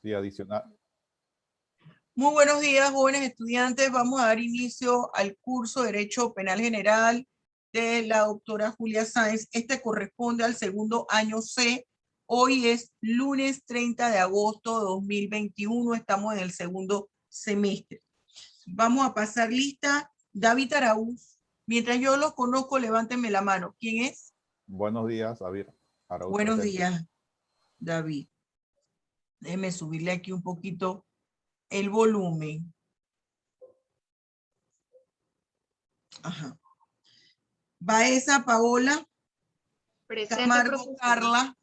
Sí, adicional. Muy buenos días, jóvenes estudiantes. Vamos a dar inicio al curso de Derecho Penal General de la doctora Julia Sáenz. Este corresponde al segundo año C. Hoy es lunes 30 de agosto de 2021. Estamos en el segundo semestre. Vamos a pasar lista. David Araúz. Mientras yo los conozco, levántenme la mano. ¿Quién es? Buenos días, David Araúz. Buenos presente. días, David. Déjeme subirle aquí un poquito el volumen. Ajá. Baeza Paola. Presente, Camargo profesora. Carla.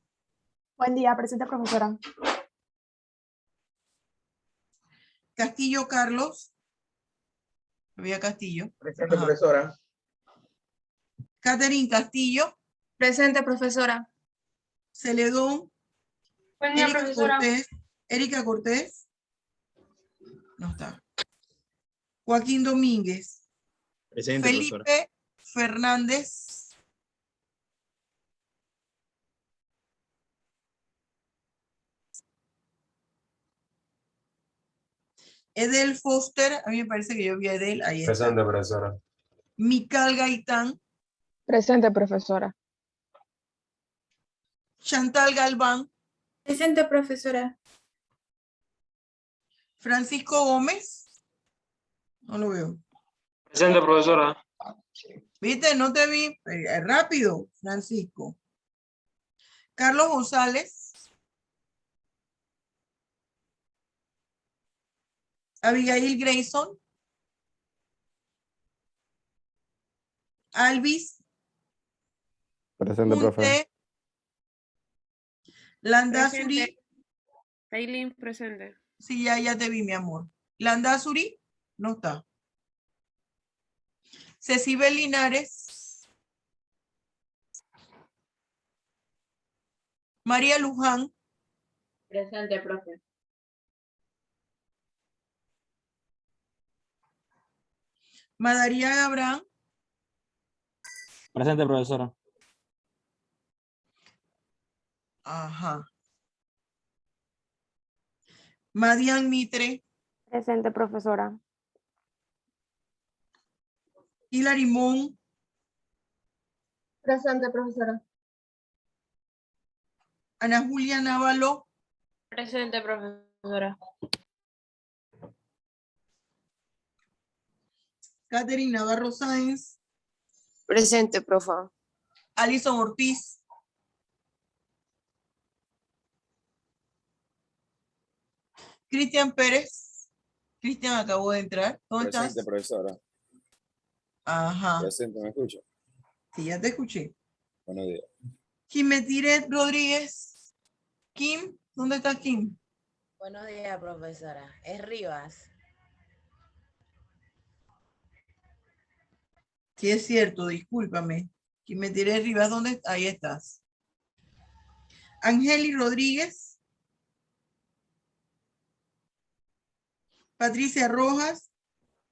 Buen día, presente profesora. Castillo Carlos. Había Castillo. Presente, Ajá. profesora. Catherine Castillo. Presente, profesora. Celedón. Buen día, Erika profesora. Cortés. Erika Cortés. No está. Joaquín Domínguez. Presente, Felipe profesora. Fernández. Edel Foster. A mí me parece que yo vi a Edel. Ahí está. Presente, profesora. Mical Gaitán. Presente profesora. Chantal Galván. Presente, profesora. Francisco Gómez. No lo veo. Presente, profesora. ¿Viste? No te vi. Rápido, Francisco. Carlos González. Abigail Grayson. Alvis. Presente, profe. Munte. Landazuri. Presente. Tailin, presente. Sí, ya te vi, mi amor. Landazuri. No está. Cecibel Linares. María Luján. Presente, profe. Madariaga Abraham. Presente, profesora. Ajá. Madian Mitre. Presente profesora. Hilary Mon. Presente, profesora. Ana Julia Návalo. Presente, profesora. Catherine Navarro Sáenz. Presente, profa. Alison Ortiz. Cristian Pérez. Cristian acabó de entrar. ¿Dónde Presente, estás? profesora. Ajá. Presente, ¿me escucha? Sí, ya te escuché. Buenos días. Kimetiret Rodríguez. Kim, ¿dónde está Kim? Buenos días, profesora. Es Rivas. Sí, es cierto, discúlpame. Kimetiret Rivas, ¿dónde está? Ahí estás. Angeli Rodríguez. Patricia Rojas.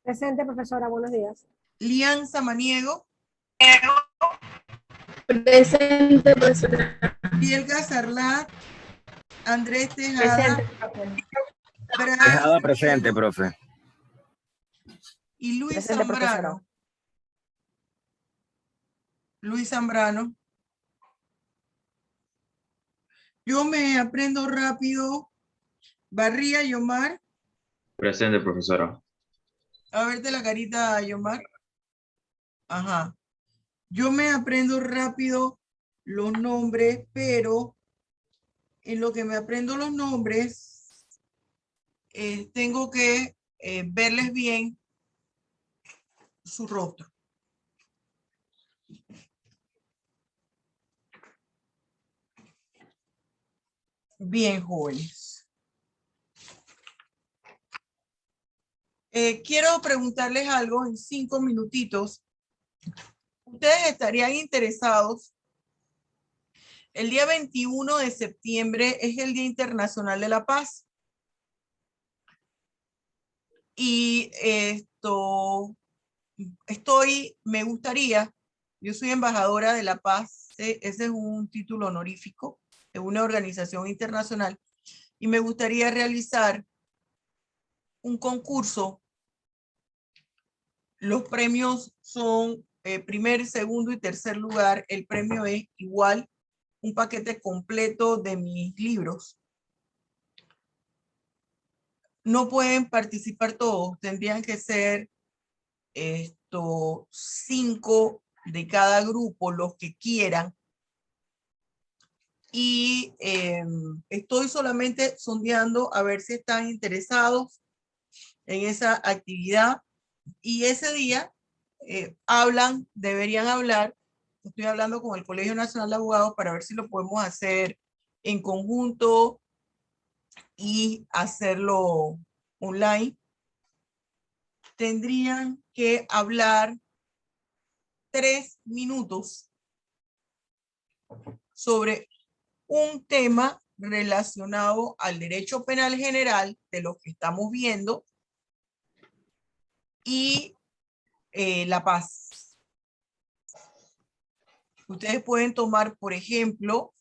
Presente profesora, buenos días. Lian Samaniego. Presente, profesora. Bielga Sarlat. Andrés Presente, Tejada. profe. Brian Tejada presente, Oviedo profe. y Luis Presente, profesora. Zambrano. Luis Zambrano. Yo me aprendo rápido. Barría Yomar. Presente, profesora. A verte la carita, Yomar. Ajá. Yo me aprendo rápido los nombres, pero en lo que me aprendo los nombres, tengo que verles bien su rostro. Bien, jóvenes. Quiero preguntarles algo en 5 minutitos. ¿Ustedes estarían interesados? El día 21 de septiembre es el Día Internacional de la Paz. Y me gustaría, yo soy embajadora de la paz, ese es un título honorífico de una organización internacional, y me gustaría realizar un concurso. Los premios son primer, segundo y tercer lugar. El premio es igual, un paquete completo de mis libros. No pueden participar todos, tendrían que ser 5 de cada grupo, los que quieran. Y estoy solamente sondeando a ver si están interesados en esa actividad. Y ese día deberían hablar. Estoy hablando con el Colegio Nacional de Abogados para ver si lo podemos hacer en conjunto y hacerlo online. Tendrían que hablar 3 minutos sobre un tema relacionado al derecho penal general de lo que estamos viendo y la paz. Ustedes pueden tomar, por ejemplo,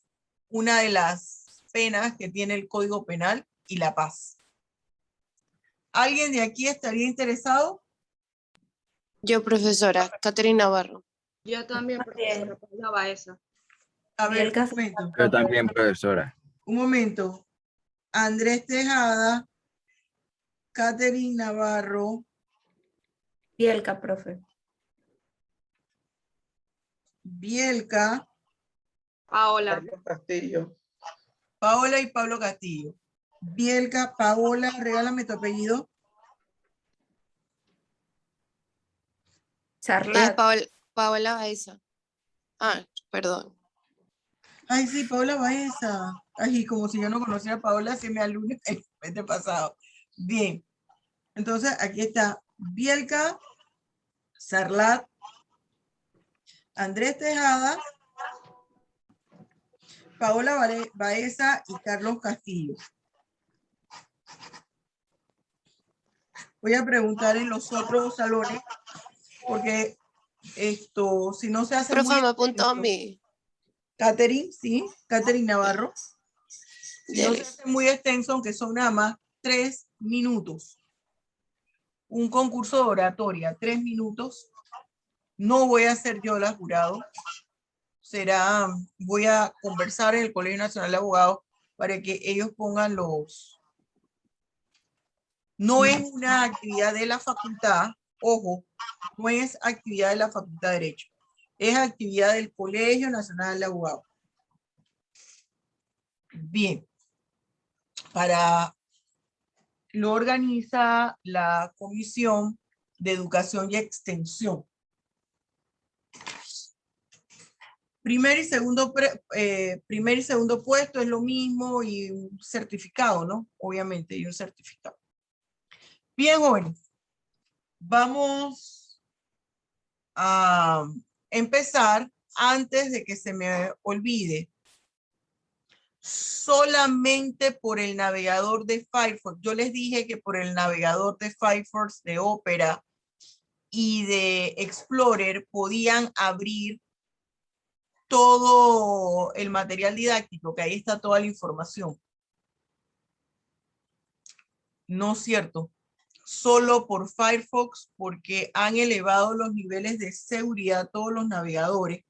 una de las penas que tiene el Código Penal y la paz. ¿Alguien de aquí estaría interesado? Yo, profesora, Caterina Navarro. Yo también, profesora Paula Baeza. A ver, Bielka un momento. Yo también, profesora. Un momento. Andrés Tejada, Catherine Navarro, Bielka, profe. Bielka, Paola. Castillo. Paola y Pablo Castillo. Bielka, Paola, regálame tu apellido. Es Charlat. Paola Baeza. Ah, perdón. Ay, sí, Paola Baeza. Ay, como si yo no conociera a Paola, si me alumno el mes pasado. Bien. Entonces, aquí está Bielka, Sarlat, Andrés Tejada, Paola Baeza y Carlos Castillo. Voy a preguntar en los otros salones, porque si no se hace Profe, muy me apuntó a extenso. mí. Catherine, sí, Catherine Navarro. Si no se Dele. hace muy extenso, aunque son nada más 3 minutos. Un concurso de oratoria, 3 minutos. No voy a ser yo la jurado. Voy a conversar en el Colegio Nacional de Abogados para que ellos pongan los... No es una actividad de la facultad, ojo, no es actividad de la Facultad de Derecho. Es actividad del Colegio Nacional de Abogados. Bien. Lo organiza la Comisión de Educación y Extensión. Primer y segundo puesto es lo mismo y un certificado, ¿no? Obviamente, y un certificado. Bien, jóvenes. Vamos a empezar antes de que se me olvide. Solamente por el navegador de Firefox. Yo les dije que por el navegador de Firefox, de Opera y de Explorer podían abrir todo el material didáctico, que ahí está toda la información. No es cierto. Solo por Firefox, porque han elevado los niveles de seguridad a todos los navegadores.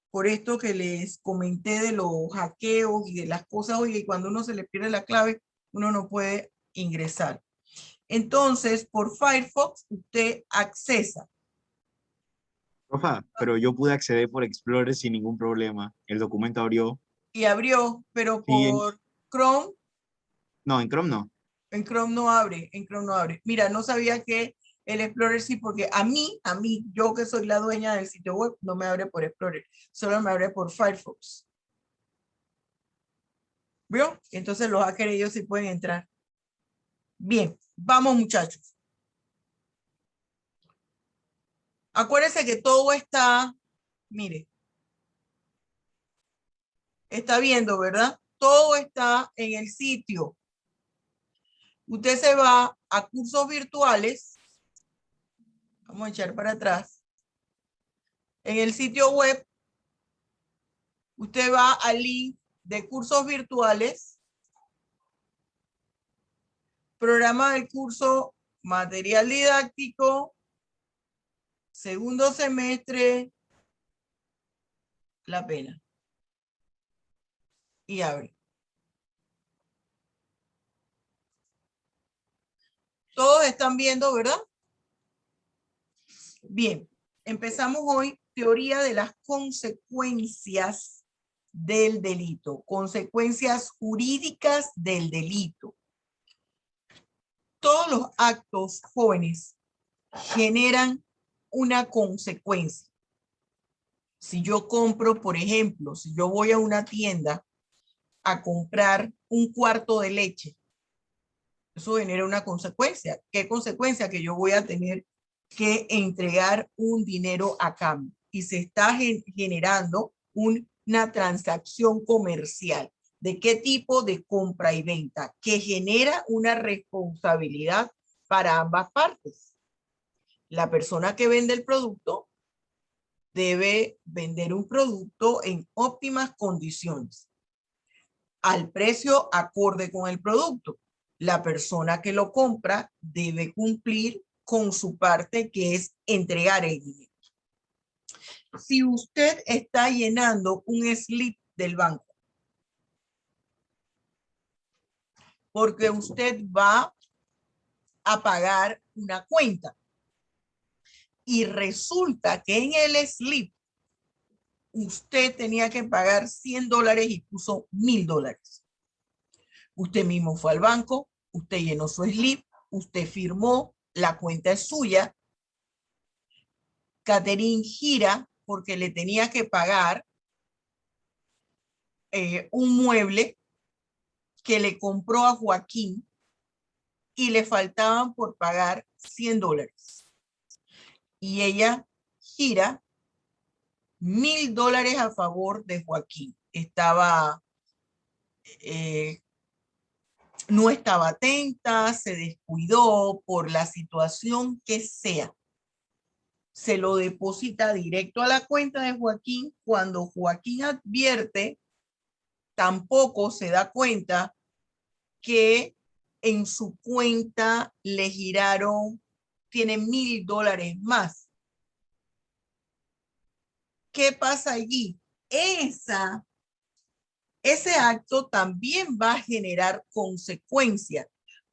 Por esto que les comenté de los hackeos y de las cosas, oye, cuando uno se le pierde la clave, uno no puede ingresar. Entonces, por Firefox, usted accesa. Profa, pero yo pude acceder por Explorer sin ningún problema. El documento abrió. Y abrió, pero Sí, por Chrome, No, en Chrome no. en Chrome no abre, en Chrome no abre. Mira, no sabía que el Explorer sí, porque a mí, yo que soy la dueña del sitio web, no me abre por Explorer, solo me abre por Firefox. ¿Vio? Entonces los hackers ellos sí pueden entrar. Bien, vamos muchachos. Acuérdense que todo está, mire, está viendo, ¿verdad? Todo está en el sitio. Usted se va a cursos virtuales. Vamos a echar para atrás. En el sitio web, usted va al link de cursos virtuales Programa del curso Material Didáctico, segundo semestre, La Pena. Y abre. Todos están viendo, ¿verdad? Bien, empezamos hoy teoría de las consecuencias del delito, consecuencias jurídicas del delito. Todos los actos, jóvenes, generan una consecuencia. Si yo compro, por ejemplo, si yo voy a una tienda a comprar un cuarto de leche, eso genera una consecuencia. ¿Qué consecuencia? Que yo voy a tener que entregar un dinero a cambio y se está generando una transacción comercial. ¿De qué tipo? De compra y venta, que genera una responsabilidad para ambas partes. La persona que vende el producto debe vender un producto en óptimas condiciones, al precio acorde con el producto. La persona que lo compra debe cumplir con su parte, que es entregar el dinero. Si usted está llenando un slip del banco, porque usted va a pagar una cuenta, y resulta que en el slip usted tenía que pagar $100 y puso $1000. Usted mismo fue al banco, usted llenó su slip, usted firmó, la cuenta es suya. Catherine gira porque le tenía que pagar un mueble que le compró a Joaquín y le faltaban por pagar $100. Y ella gira $1000 a favor de Joaquín. No estaba atenta, se descuidó por la situación que sea. Se lo deposita directo a la cuenta de Joaquín. Cuando Joaquín advierte, tampoco se da cuenta que en su cuenta le giraron, tiene $1000 más. ¿Qué pasa allí? Ese acto también va a generar consecuencias.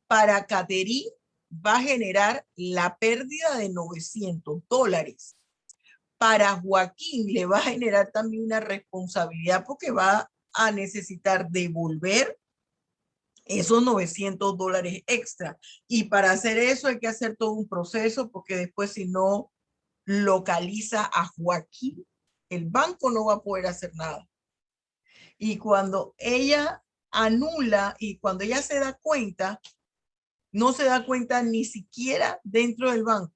Para Catherine va a generar la pérdida de $900. Para Joaquín le va a generar también una responsabilidad porque va a necesitar devolver esos $900 extra. Y para hacer eso hay que hacer todo un proceso, porque después si no localiza a Joaquín, el banco no va a poder hacer nada. Y cuando ella anula y cuando ella se da cuenta, no se da cuenta ni siquiera dentro del banco.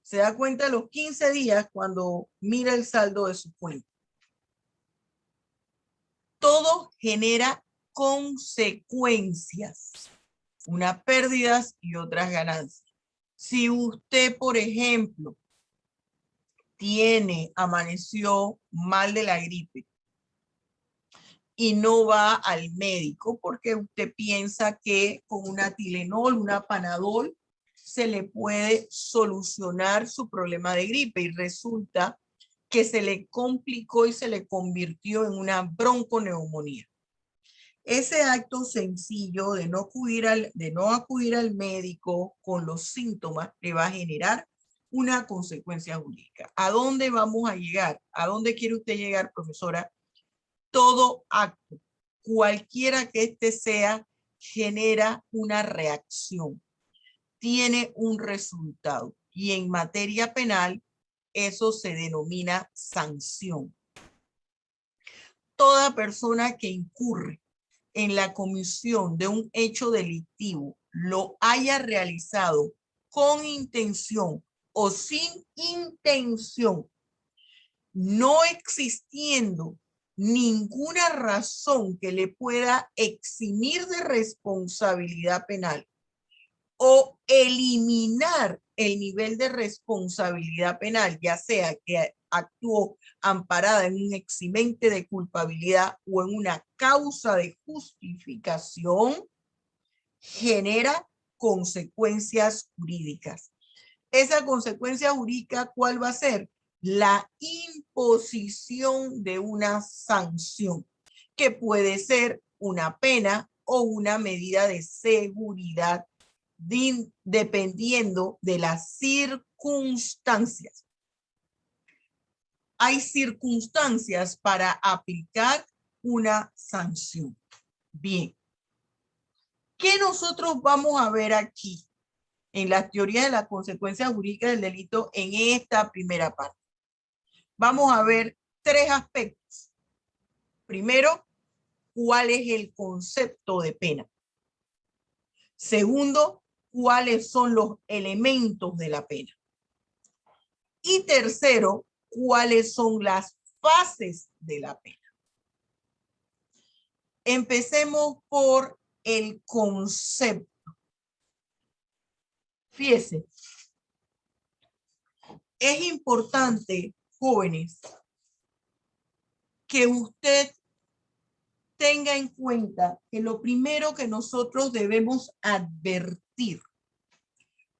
Se da cuenta a los 15 días cuando mira el saldo de su cuenta. Todo genera consecuencias, unas pérdidas y otras ganancias. Si usted, por ejemplo, amaneció mal de la gripe y no va al médico porque usted piensa que con una Tylenol, una Panadol, se le puede solucionar su problema de gripe y resulta que se le complicó y se le convirtió en una bronconeumonía. Ese acto sencillo de no acudir al médico con los síntomas le va a generar una consecuencia jurídica. ¿A dónde vamos a llegar? ¿A dónde quiere usted llegar, profesora? Todo acto, cualquiera que este sea, genera una reacción, tiene un resultado. Y en materia penal, eso se denomina sanción. Toda persona que incurre en la comisión de un hecho delictivo, lo haya realizado con intención o sin intención, no existiendo ninguna razón que le pueda eximir de responsabilidad penal o eliminar el nivel de responsabilidad penal, ya sea que actuó amparada en un eximente de culpabilidad o en una causa de justificación, genera consecuencias jurídicas. Esa consecuencia jurídica, ¿cuál va a ser? La imposición de una sanción, que puede ser una pena o una medida de seguridad, dependiendo de las circunstancias. Hay circunstancias para aplicar una sanción. Bien. ¿Qué nosotros vamos a ver aquí en la teoría de la consecuencia jurídica del delito en esta primera parte? Vamos a ver tres aspectos. Primero, ¿cuál es el concepto de pena? Segundo, ¿cuáles son los elementos de la pena? Y tercero, ¿cuáles son las fases de la pena? Empecemos por el concepto. Fíjese, es importante, jóvenes, que usted tenga en cuenta que lo primero que nosotros debemos advertir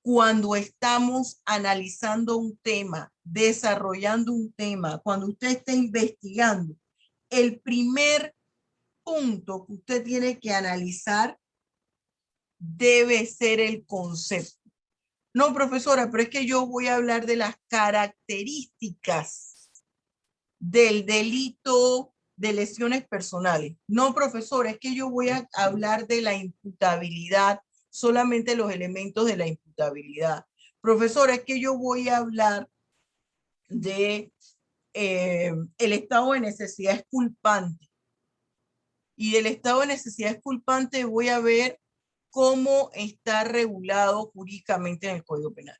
cuando estamos analizando un tema, desarrollando un tema, cuando usted está investigando, el primer punto que usted tiene que analizar debe ser el concepto. No, profesora, pero es que yo voy a hablar de las características del delito de lesiones personales. No, profesora, es que yo voy a hablar de la imputabilidad, solamente los elementos de la imputabilidad. Profesora, es que yo voy a hablar de el estado de necesidad exculpante. Y del estado de necesidad exculpante voy a ver cómo está regulado jurídicamente en el Código Penal.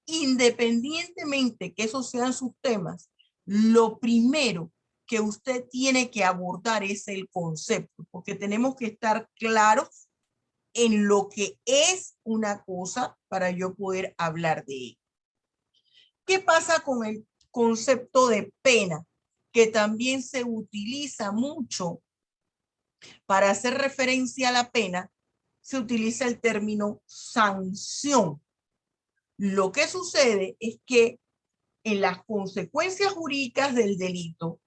Independientemente que esos sean sus temas, lo primero que usted tiene que abordar es el concepto, porque tenemos que estar claros en lo que es una cosa para yo poder hablar de ella. ¿Qué pasa con el concepto de pena? Que también se utiliza mucho para hacer referencia a la pena, se utiliza el término sanción. Lo que sucede es que en las consecuencias jurídicas del delito,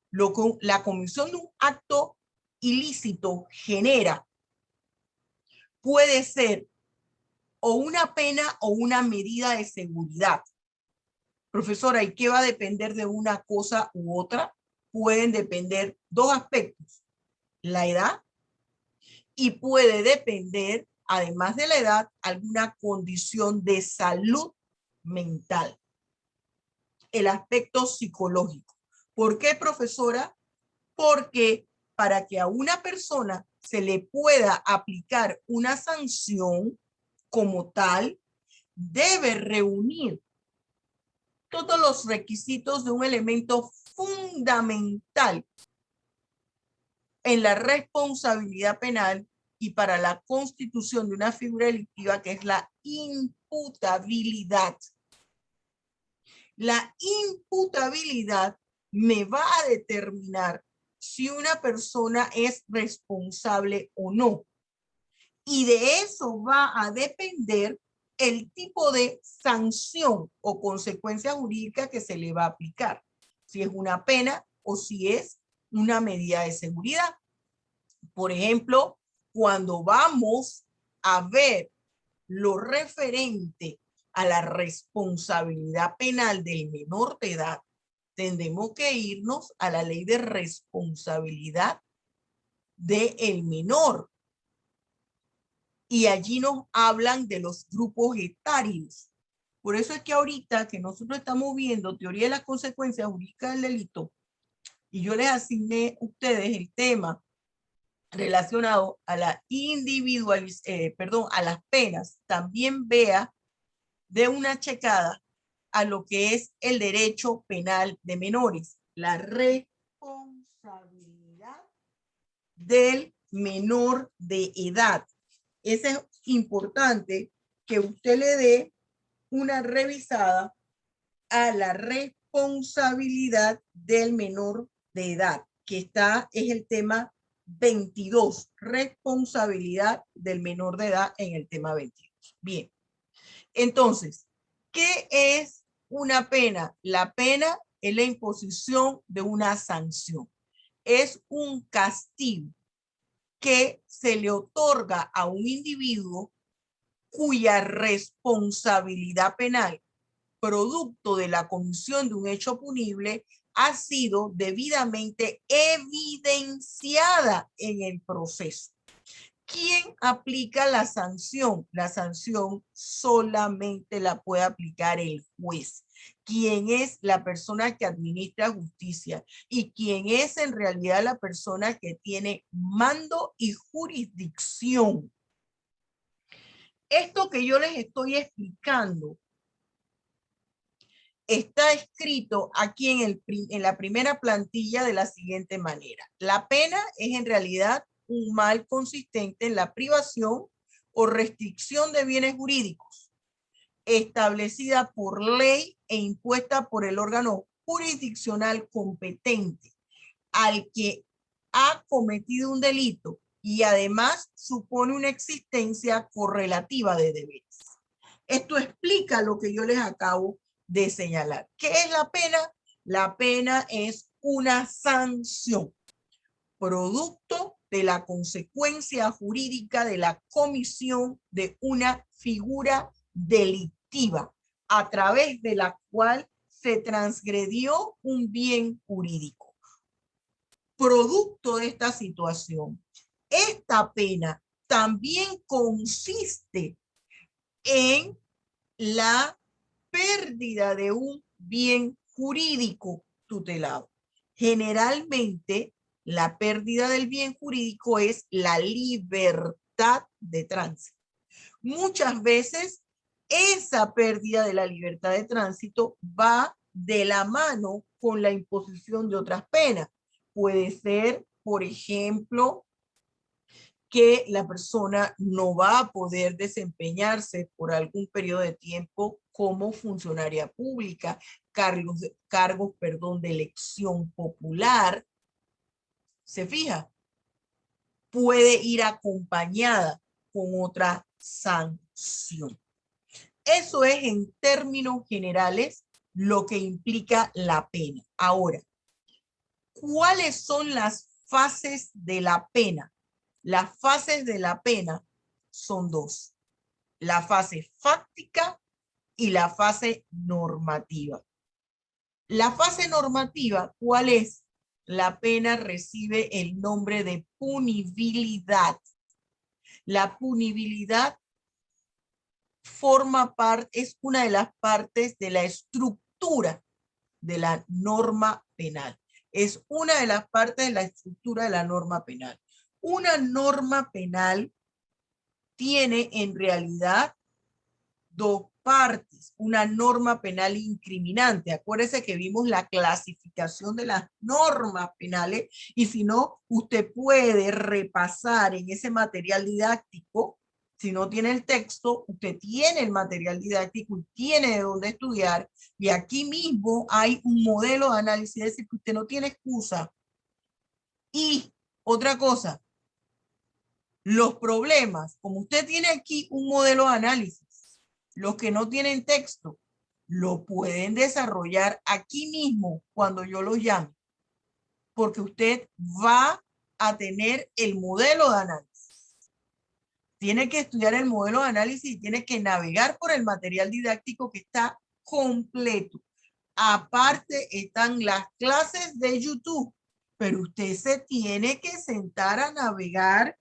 la comisión de un acto ilícito genera, puede ser o una pena o una medida de seguridad. Profesora, ¿y qué va a depender de una cosa u otra? Pueden depender dos aspectos: la edad, y puede depender, además de la edad, alguna condición de salud mental, el aspecto psicológico. ¿Por qué, profesora? Porque para que a una persona se le pueda aplicar una sanción como tal, debe reunir todos los requisitos de un elemento fundamental en la responsabilidad penal y para la constitución de una figura delictiva, que es la imputabilidad. La imputabilidad me va a determinar si una persona es responsable o no. Y de eso va a depender el tipo de sanción o consecuencia jurídica que se le va a aplicar. Si es una pena o si es una medida de seguridad. Por ejemplo, cuando vamos a ver lo referente a la responsabilidad penal del menor de edad, tendremos que irnos a la ley de responsabilidad del menor. Y allí nos hablan de los grupos etarios. Por eso es que ahorita que nosotros estamos viendo teoría de las consecuencias jurídicas del delito, y yo les asigné a ustedes el tema relacionado a la a las penas, también vea de una checada a lo que es el derecho penal de menores, la responsabilidad del menor de edad. Es importante que usted le dé una revisada a la responsabilidad del menor de edad, que es el tema 22, responsabilidad del menor de edad en el tema 22. jurídicos. Bien. Entonces, ¿qué es una pena? La pena es la imposición de una sanción. Es un castigo que se le otorga a un individuo cuya responsabilidad penal, producto de la comisión de un hecho punible, ha sido debidamente evidenciada en el proceso. ¿Quién aplica la sanción? La sanción solamente la puede aplicar el juez, quien es la persona que administra justicia y quien es en realidad la persona que tiene mando y jurisdicción. Esto que yo les estoy explicando está escrito aquí en la primera plantilla de la siguiente manera. La pena es en realidad un mal consistente en la privación o restricción de bienes jurídicos establecida por ley e impuesta por el órgano jurisdiccional competente al que ha cometido un delito y además supone una existencia correlativa de deberes. Esto explica lo que yo les acabo de señalar. ¿Qué es la pena? La pena es una sanción, producto de la consecuencia jurídica de la comisión de una figura delictiva a través de la cual se transgredió un bien jurídico. Producto de esta situación, esta pena también consiste en la pérdida de un bien jurídico tutelado. Generalmente, la pérdida del bien jurídico es la libertad de tránsito. Muchas veces, esa pérdida de la libertad de tránsito va de la mano con la imposición de otras penas. Puede ser, por ejemplo, que la persona no va a poder desempeñarse por algún periodo de tiempo como funcionaria pública, cargos de elección popular. ¿Se fija? Puede ir acompañada con otra sanción. Eso es en términos generales lo que implica la pena. Ahora, ¿cuáles son las fases de la pena? Las fases de la pena son dos: la fase fáctica y la fase normativa. La fase normativa, ¿cuál es? La pena recibe el nombre de punibilidad. La punibilidad es una de las partes de la estructura de la norma penal. Es una de las partes de la estructura de la norma penal. Una norma penal tiene en realidad dos partes. Una norma penal incriminante. Acuérdese que vimos la clasificación de las normas penales y si no, usted puede repasar en ese material didáctico. Si no tiene el texto, usted tiene el material didáctico y tiene de dónde estudiar. Y aquí mismo hay un modelo de análisis, es decir, que usted no tiene excusa. Y otra cosa, los problemas, como usted tiene aquí un modelo de análisis, los que no tienen texto, lo pueden desarrollar aquí mismo cuando yo los llame, porque usted va a tener el modelo de análisis. Tiene que estudiar el modelo de análisis y tiene que navegar por el material didáctico que está completo. Aparte están las clases de YouTube, pero usted se tiene que sentar a navegar.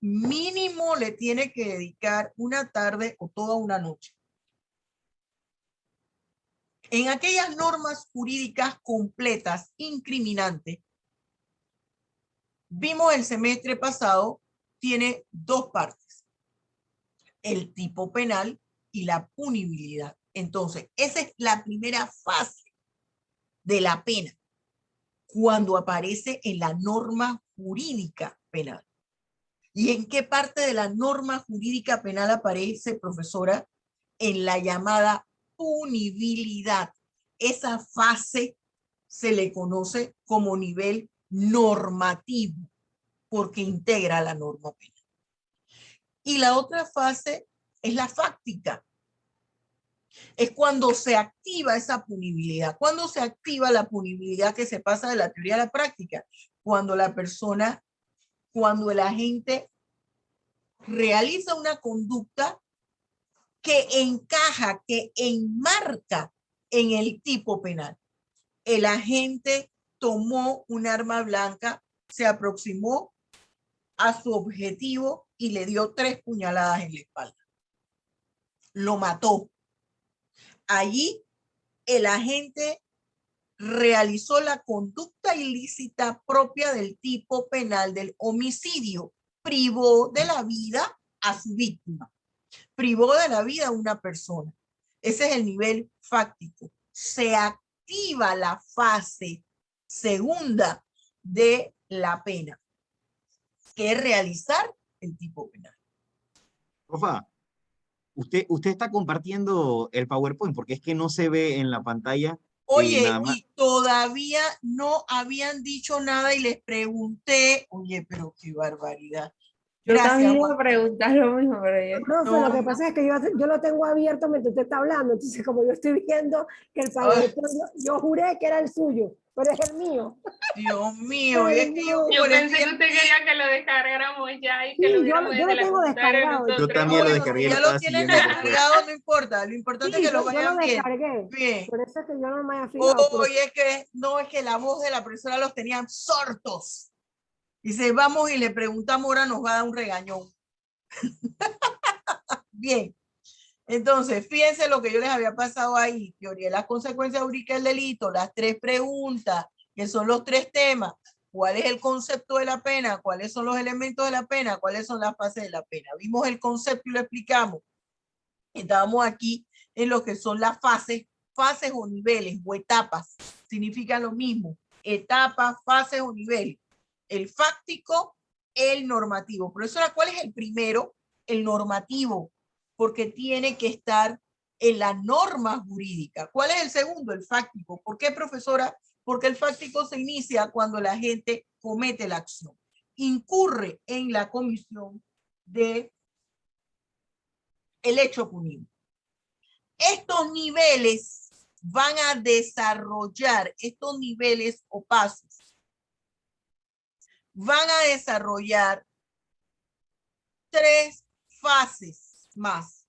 Mínimo le tiene que dedicar una tarde o toda una noche. En aquellas normas jurídicas completas, incriminantes, vimos el semestre pasado, tiene dos partes: el tipo penal y la punibilidad. Entonces, esa es la primera fase de la pena, cuando aparece en la norma jurídica penal. ¿Y en qué parte de la norma jurídica penal aparece, profesora? En la llamada punibilidad. Esa fase se le conoce como nivel normativo, porque integra la norma penal. Y la otra fase es la fáctica. Es cuando se activa esa punibilidad. Cuando se activa la punibilidad que se pasa de la teoría a la práctica. Cuando la persona, cuando el agente realiza una conducta que encaja, que enmarca en el tipo penal. El agente tomó un arma blanca, se aproximó a su objetivo y le dio 3 puñaladas en la espalda. Lo mató. Allí el agente realizó la conducta ilícita propia del tipo penal del homicidio. Privó de la vida a su víctima. Privó de la vida a una persona. Ese es el nivel fáctico. Se activa la fase segunda de la pena, que es realizar el tipo penal. Profa, usted está compartiendo el PowerPoint porque es que no se ve en la pantalla. Oye, nada más. y todavía no habían dicho nada y les pregunté, oye, pero qué barbaridad. Yo Gracias, también iba a Juan. preguntar lo mismo, pero yo... Profe, No, lo que pasa es que yo lo tengo abierto mientras usted está hablando, entonces como yo estoy viendo que el PowerPoint, yo juré que era el suyo, pero es el mío. Dios mío, y es que yo, Yo pensé que usted quería que lo descargáramos ya y que Sí, lo yo viéramos lo desde la tengo computadora de descargado. nosotros. Yo también lo bueno, descargué, si lo ya lo estaba tienen siguiendo después. descargado, no importa. Lo importante Sí, es que lo yo lo vayan bien. descargué. Bien. Por eso es que yo no me había fijado. pero- Oye, es que no, es que la voz de la profesora los tenían sordos. Dice, vamos y le preguntamos, ahora nos va a dar un regañón. Bien. Entonces, fíjense lo que yo les había pasado ahí. Teoría de las consecuencias jurídicas del delito, las 3 preguntas, que son los 3 temas. ¿Cuál es el concepto de la pena? ¿Cuáles son los elementos de la pena? ¿Cuáles son las fases de la pena? Vimos el concepto y lo explicamos. Estábamos aquí en lo que son las fases o niveles o etapas. Significan lo mismo. Etapas, fases o niveles. El fáctico, el normativo. Profesora, ¿cuál es el primero? El normativo, porque tiene que estar en la norma jurídica. ¿Cuál es el segundo? El fáctico. ¿Por qué, profesora? Porque el fáctico se inicia cuando la gente comete la acción. Incurre en la comisión de el hecho punible. Estos niveles van a desarrollar, estos niveles o pasos, van a desarrollar 3 fases más.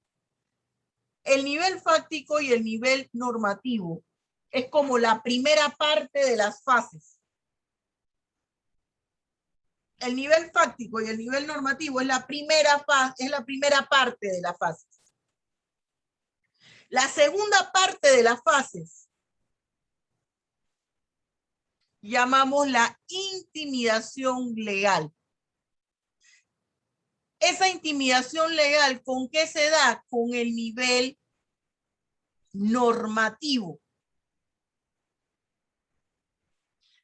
El nivel fáctico y el nivel normativo es como la primera parte de las fases. El nivel fáctico y el nivel normativo es la primera parte de la fase. La segunda parte de las fases llamamos la intimidación legal. Esa intimidación legal, ¿con qué se da? Con el nivel normativo.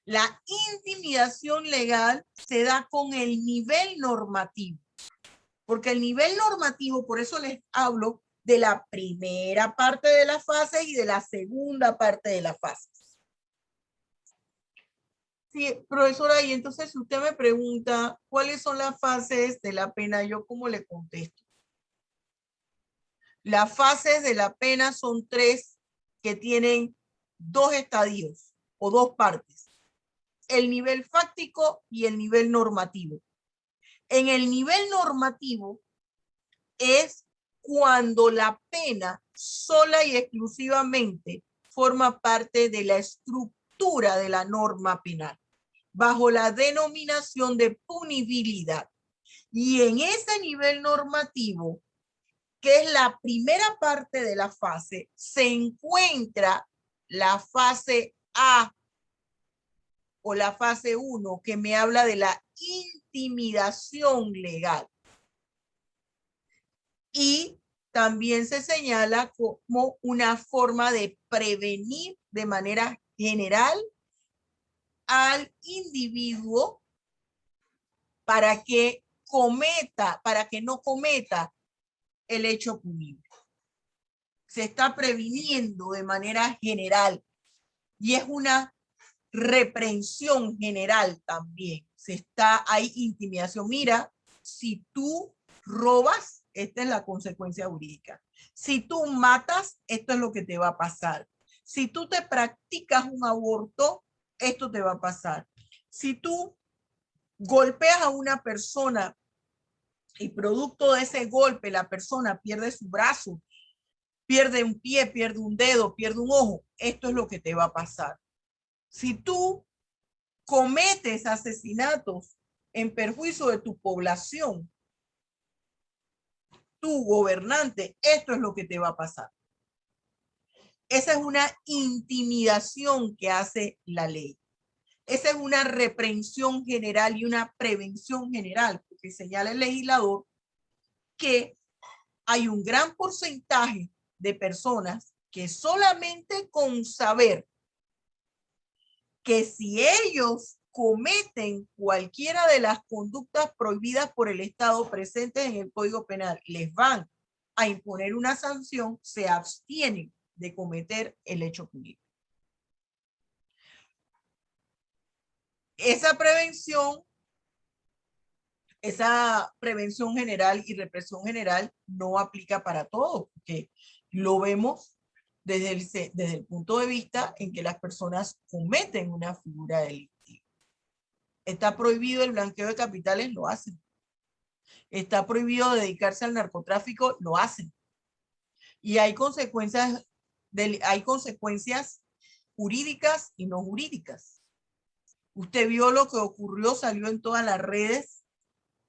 La intimidación legal se da con el nivel normativo. Porque el nivel normativo, por eso les hablo de la primera parte de la fase y de la segunda parte de la fase. Sí, profesora, y entonces si usted me pregunta cuáles son las fases de la pena, ¿yo cómo le contesto? Las fases de la pena son 3 que tienen 2 estadios o 2 partes. El nivel fáctico y el nivel normativo. En el nivel normativo es cuando la pena sola y exclusivamente forma parte de la estructura de la norma penal, bajo la denominación de punibilidad. Y en ese nivel normativo, que es la primera parte de la fase, se encuentra la fase A o la fase 1, que me habla de la intimidación legal. Y también se señala como una forma de prevenir de manera general al individuo para que no cometa el hecho punible. Se está previniendo de manera general y es una reprensión general también. Hay intimidación. Mira, si tú robas, esta es la consecuencia jurídica. Si tú matas, esto es lo que te va a pasar. Si tú te practicas un aborto, esto te va a pasar. Si tú golpeas a una persona y producto de ese golpe la persona pierde su brazo, pierde un pie, pierde un dedo, pierde un ojo, esto es lo que te va a pasar. Si tú cometes asesinatos en perjuicio de tu población, tu gobernante, esto es lo que te va a pasar. Esa es una intimidación que hace la ley. Esa es una reprensión general y una prevención general, porque señala el legislador que hay un gran porcentaje de personas que solamente con saber que si ellos cometen cualquiera de las conductas prohibidas por el Estado presentes en el Código Penal, les van a imponer una sanción, se abstienen de cometer el hecho punible. Esa prevención general y represión general no aplica para todos, porque lo vemos desde el punto de vista en que las personas cometen una figura delictiva. Está prohibido el blanqueo de capitales, lo hacen. Está prohibido dedicarse al narcotráfico, lo hacen. Y hay consecuencias jurídicas y no jurídicas. Usted vio lo que ocurrió, salió en todas las redes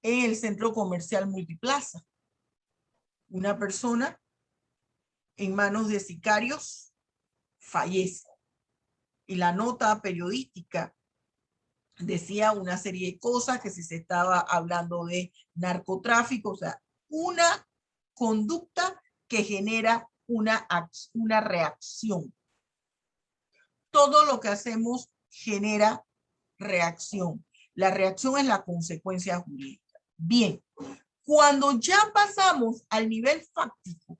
en el centro comercial Multiplaza. Una persona en manos de sicarios fallece. Y la nota periodística decía una serie de cosas, que si se estaba hablando de narcotráfico, o sea, una conducta que genera una reacción. Todo lo que hacemos genera reacción. La reacción es la consecuencia jurídica. Bien, cuando ya pasamos al nivel fáctico,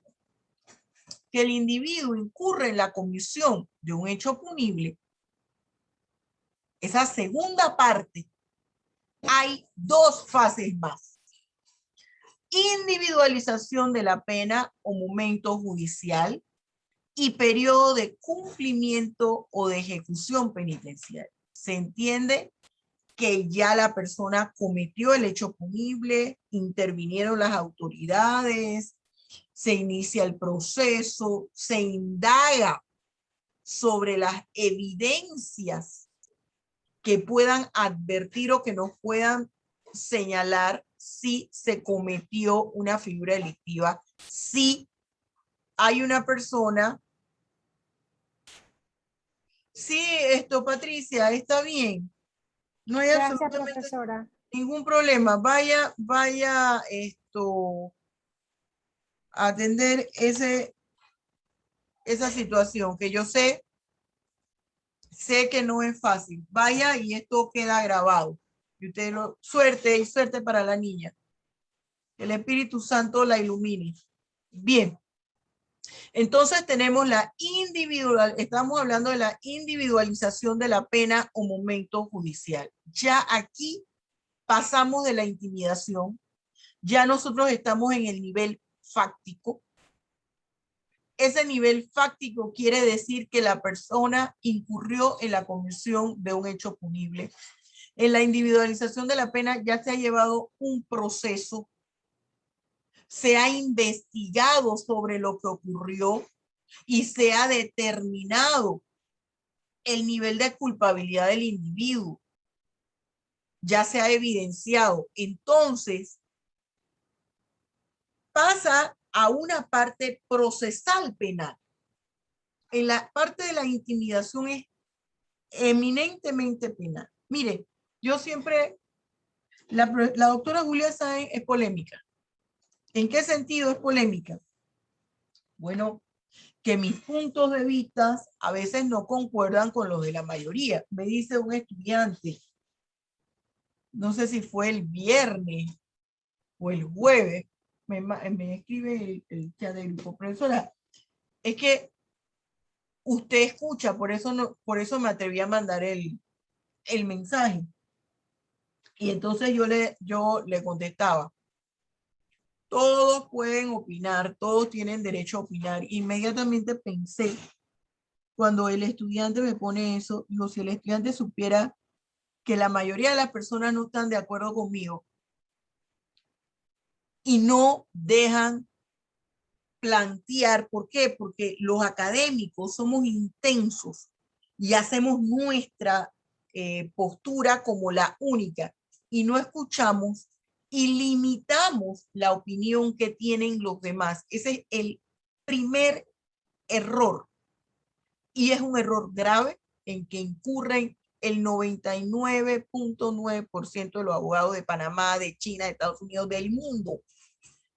que el individuo incurre en la comisión de un hecho punible, esa segunda parte, hay dos fases más. Individualización de la pena o momento judicial y periodo de cumplimiento o de ejecución penitenciaria. ¿Se entiende? Que ya la persona cometió el hecho punible, intervinieron las autoridades, se inicia el proceso, se indaga sobre las evidencias que puedan advertir o que nos puedan señalar si se cometió una figura delictiva, si hay una persona. Sí, Patricia, está bien. No hay Gracias, absolutamente profesora. ningún problema. Vaya a atender esa situación que yo sé que no es fácil. Vaya y esto queda grabado. Y usted suerte y suerte para la niña. Que el Espíritu Santo la ilumine. Bien. Entonces tenemos estamos hablando de la individualización de la pena o momento judicial. Ya aquí pasamos de la intimidación, ya nosotros estamos en el nivel fáctico. Ese nivel fáctico quiere decir que la persona incurrió en la comisión de un hecho punible. En la individualización de la pena ya se ha llevado un proceso, se ha investigado sobre lo que ocurrió y se ha determinado el nivel de culpabilidad del individuo. Ya se ha evidenciado. Entonces, pasa a una parte procesal penal. En la parte de la intimidación es eminentemente penal. Mire, yo siempre, la doctora Julia Sáenz es polémica. ¿En qué sentido es polémica? Bueno, que mis puntos de vista a veces no concuerdan con los de la mayoría. Me dice un estudiante, no sé si fue el viernes o el jueves, me escribe el chat del grupo, profesora, es que usted escucha, por eso me atreví a mandar el mensaje. Y entonces yo le contestaba, Todos pueden opinar, todos tienen derecho a opinar. Inmediatamente pensé, cuando el estudiante me pone eso, digo, si el estudiante supiera que la mayoría de las personas no están de acuerdo conmigo y no dejan plantear, ¿por qué? Porque los académicos somos intensos y hacemos nuestra postura como la única y no escuchamos y limitamos la opinión que tienen los demás. Ese es el primer error y es un error grave en que incurren el 99.9% de los abogados de Panamá, de China, de Estados Unidos, del mundo.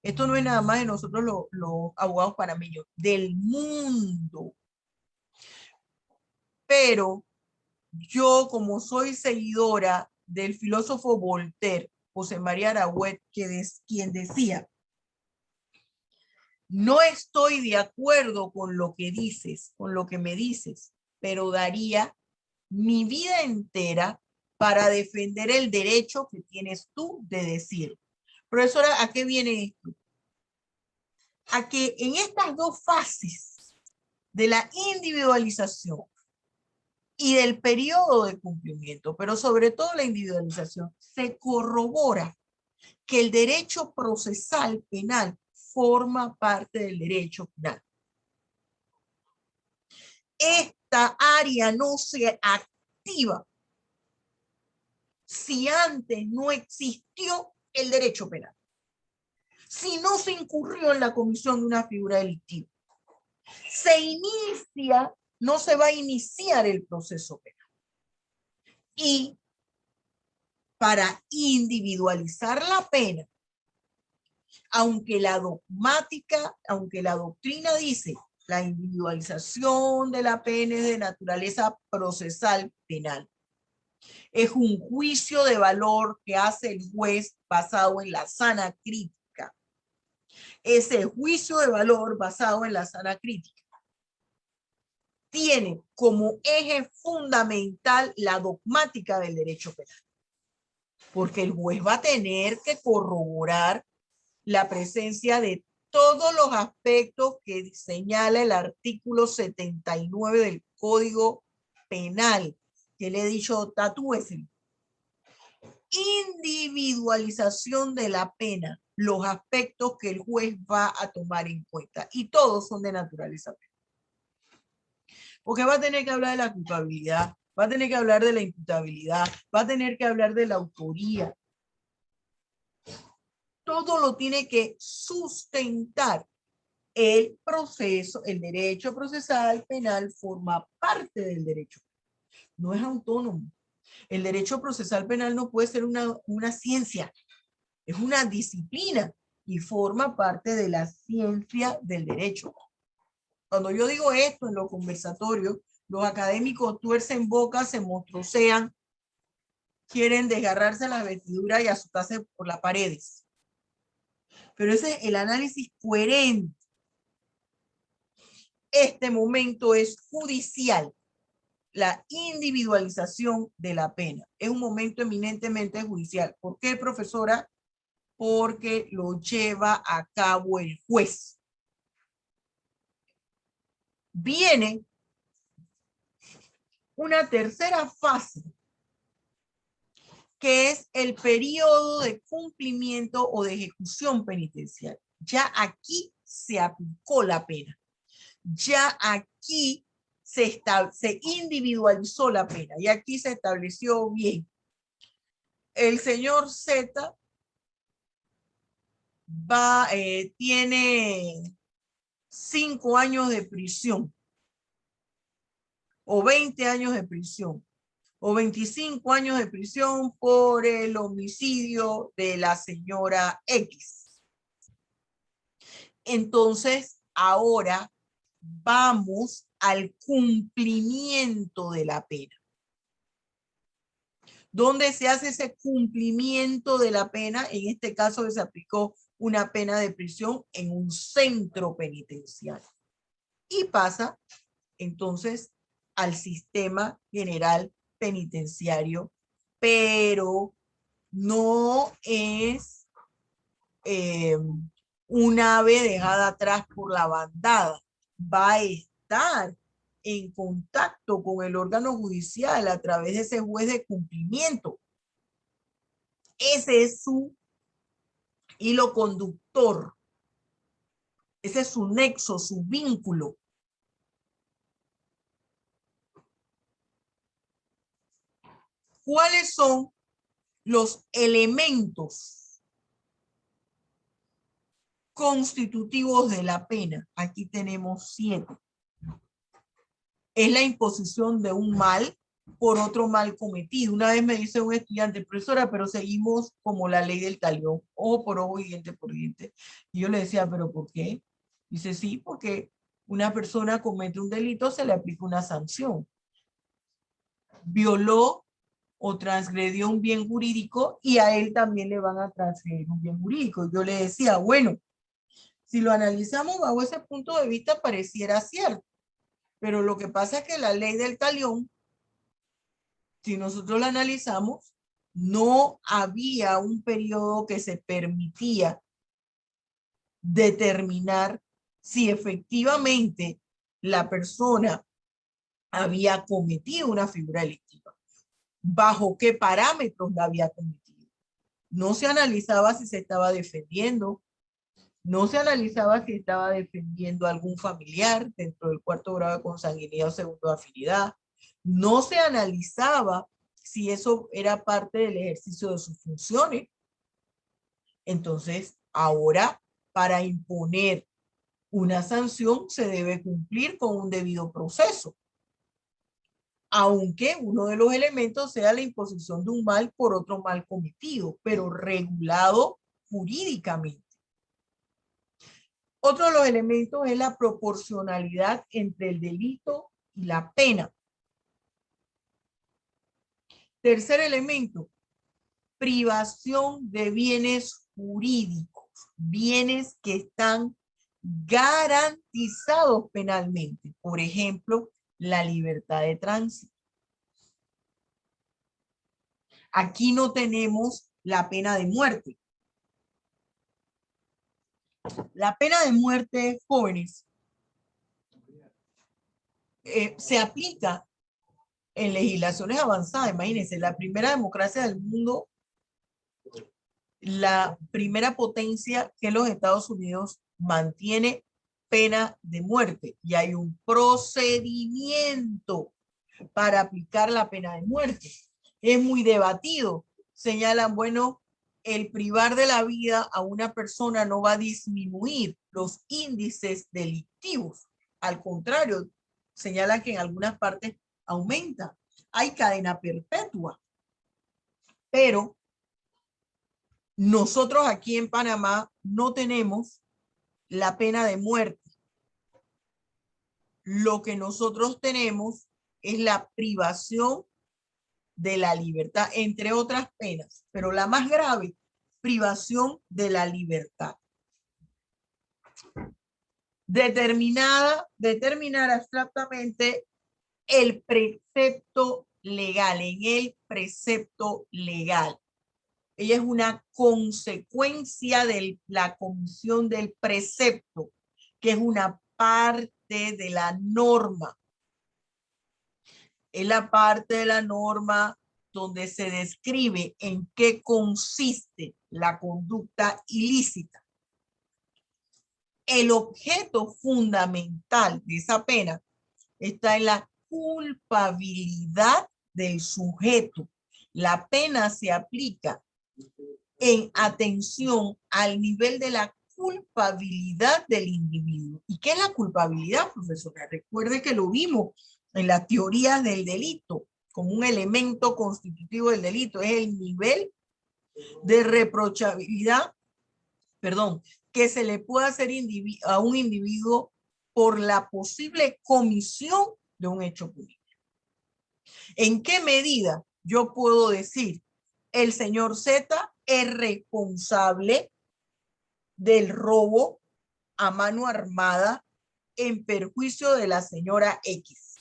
Esto no es nada más de nosotros los abogados panameños, del mundo. Pero yo, como soy seguidora del filósofo Voltaire, José María Aragüet, quien decía, no estoy de acuerdo con lo que dices, con lo que me dices, pero daría mi vida entera para defender el derecho que tienes tú de decir. Profesora, ¿a qué viene esto? A que en estas dos fases de la individualización y del periodo de cumplimiento, pero sobre todo la individualización, se corrobora que el derecho procesal penal forma parte del derecho penal. Esta área no se activa si antes no existió el derecho penal, si no se incurrió en la comisión de una figura delictiva. Se inicia, no se va a iniciar el proceso penal. Y para individualizar la pena, aunque la doctrina dice la individualización de la pena es de naturaleza procesal penal, es un juicio de valor que hace el juez basado en la sana crítica. Ese juicio de valor basado en la sana crítica tiene como eje fundamental la dogmática del derecho penal, porque el juez va a tener que corroborar la presencia de todos los aspectos que señala el artículo 79 del Código Penal, que le he dicho, tatúese. Individualización de la pena, los aspectos que el juez va a tomar en cuenta, y todos son de naturaleza penal. Porque va a tener que hablar de la culpabilidad, va a tener que hablar de la imputabilidad, va a tener que hablar de la autoría. Todo lo tiene que sustentar. El proceso, el derecho procesal penal forma parte del derecho. No es autónomo. El derecho procesal penal no puede ser una ciencia, es una disciplina y forma parte de la ciencia del derecho. Cuando yo digo esto en los conversatorios, los académicos tuercen boca, se monstruosean, quieren desgarrarse las vestiduras y asustarse por las paredes. Pero ese es el análisis coherente. Este momento es judicial. La individualización de la pena es un momento eminentemente judicial. ¿Por qué, profesora? Porque lo lleva a cabo el juez. Viene una tercera fase, que es el periodo de cumplimiento o de ejecución penitenciaria. Ya aquí se aplicó la pena. Ya aquí se individualizó la pena y aquí se estableció bien. El señor Z tiene 5 años de prisión o 20 años de prisión o 25 años de prisión por el homicidio de la señora X. Entonces, ahora vamos al cumplimiento de la pena. ¿Dónde se hace ese cumplimiento de la pena? En este caso se aplicó una pena de prisión en un centro penitenciario. Y pasa entonces al sistema general penitenciario, pero no es Un ave dejada atrás por la bandada va a estar en contacto con el órgano judicial a través de ese juez de cumplimiento. Ese es su hilo conductor. Ese es su nexo, su vínculo. ¿Cuáles son los elementos constitutivos de la pena? Aquí tenemos 7. Es la imposición de un mal por otro mal cometido. Una vez me dice un estudiante, profesora, pero seguimos como la ley del talión, ojo por ojo y diente por diente. Y yo le decía, ¿pero por qué? Dice, sí, porque una persona comete un delito, se le aplica una sanción. Violó o transgredió un bien jurídico y a él también le van a transgredir un bien jurídico. Yo le decía, bueno, si lo analizamos bajo ese punto de vista pareciera cierto, pero lo que pasa es que la ley del talión, si nosotros la analizamos, no había un periodo que se permitía determinar si efectivamente la persona había cometido una figura delictiva, bajo qué parámetros la había cometido. No se analizaba si se estaba defendiendo, no se analizaba si estaba defendiendo a algún familiar dentro del 4º grado de consanguinidad o 2º de afinidad, no se analizaba si eso era parte del ejercicio de sus funciones. Entonces, ahora, para imponer una sanción se debe cumplir con un debido proceso, aunque uno de los elementos sea la imposición de un mal por otro mal cometido, pero regulado jurídicamente. Otro de los elementos es la proporcionalidad entre el delito y la pena. Tercer elemento, privación de bienes jurídicos, bienes que están garantizados penalmente. Por ejemplo, la libertad de tránsito. Aquí no tenemos la pena de muerte. La pena de muerte, jóvenes, se aplica en legislaciones avanzadas. Imagínense, la primera democracia del mundo, la primera potencia que los Estados Unidos mantiene pena de muerte y hay un procedimiento para aplicar la pena de muerte. Es muy debatido. Señalan, bueno, el privar de la vida a una persona no va a disminuir los índices delictivos. Al contrario, señalan que en algunas partes aumenta. Hay cadena perpetua. Pero nosotros aquí en Panamá no tenemos la pena de muerte. Lo que nosotros tenemos es la privación de la libertad, entre otras penas, pero la más grave, privación de la libertad. Determinar abstractamente el precepto legal, en el precepto legal. Ella es una consecuencia de la comisión del precepto, que es una parte de la norma. Es la parte de la norma donde se describe en qué consiste la conducta ilícita. El objeto fundamental de esa pena está en la culpabilidad del sujeto. La pena se aplica en atención al nivel de la culpabilidad del individuo. ¿Y qué es la culpabilidad, profesora? Recuerde que lo vimos en las teorías del delito como un elemento constitutivo del delito. Es el nivel de reprochabilidad, que se le puede hacer a un individuo por la posible comisión de un hecho público. ¿En qué medida yo puedo decir el señor Z es responsable del robo a mano armada en perjuicio de la señora X?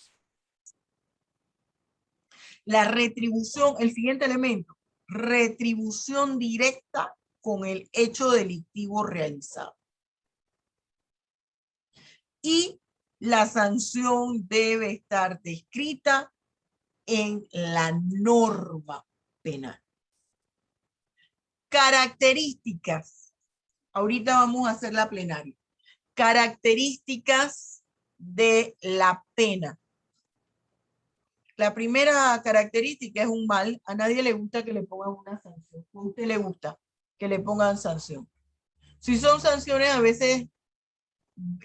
La retribución, el siguiente elemento, retribución directa con el hecho delictivo realizado. y la sanción debe estar descrita en la norma penal. Características. Ahorita vamos a hacer la plenaria. Características de la pena. La primera característica es un mal. A nadie le gusta que le pongan una sanción. ¿A usted le gusta que le pongan sanción? Si son sanciones a veces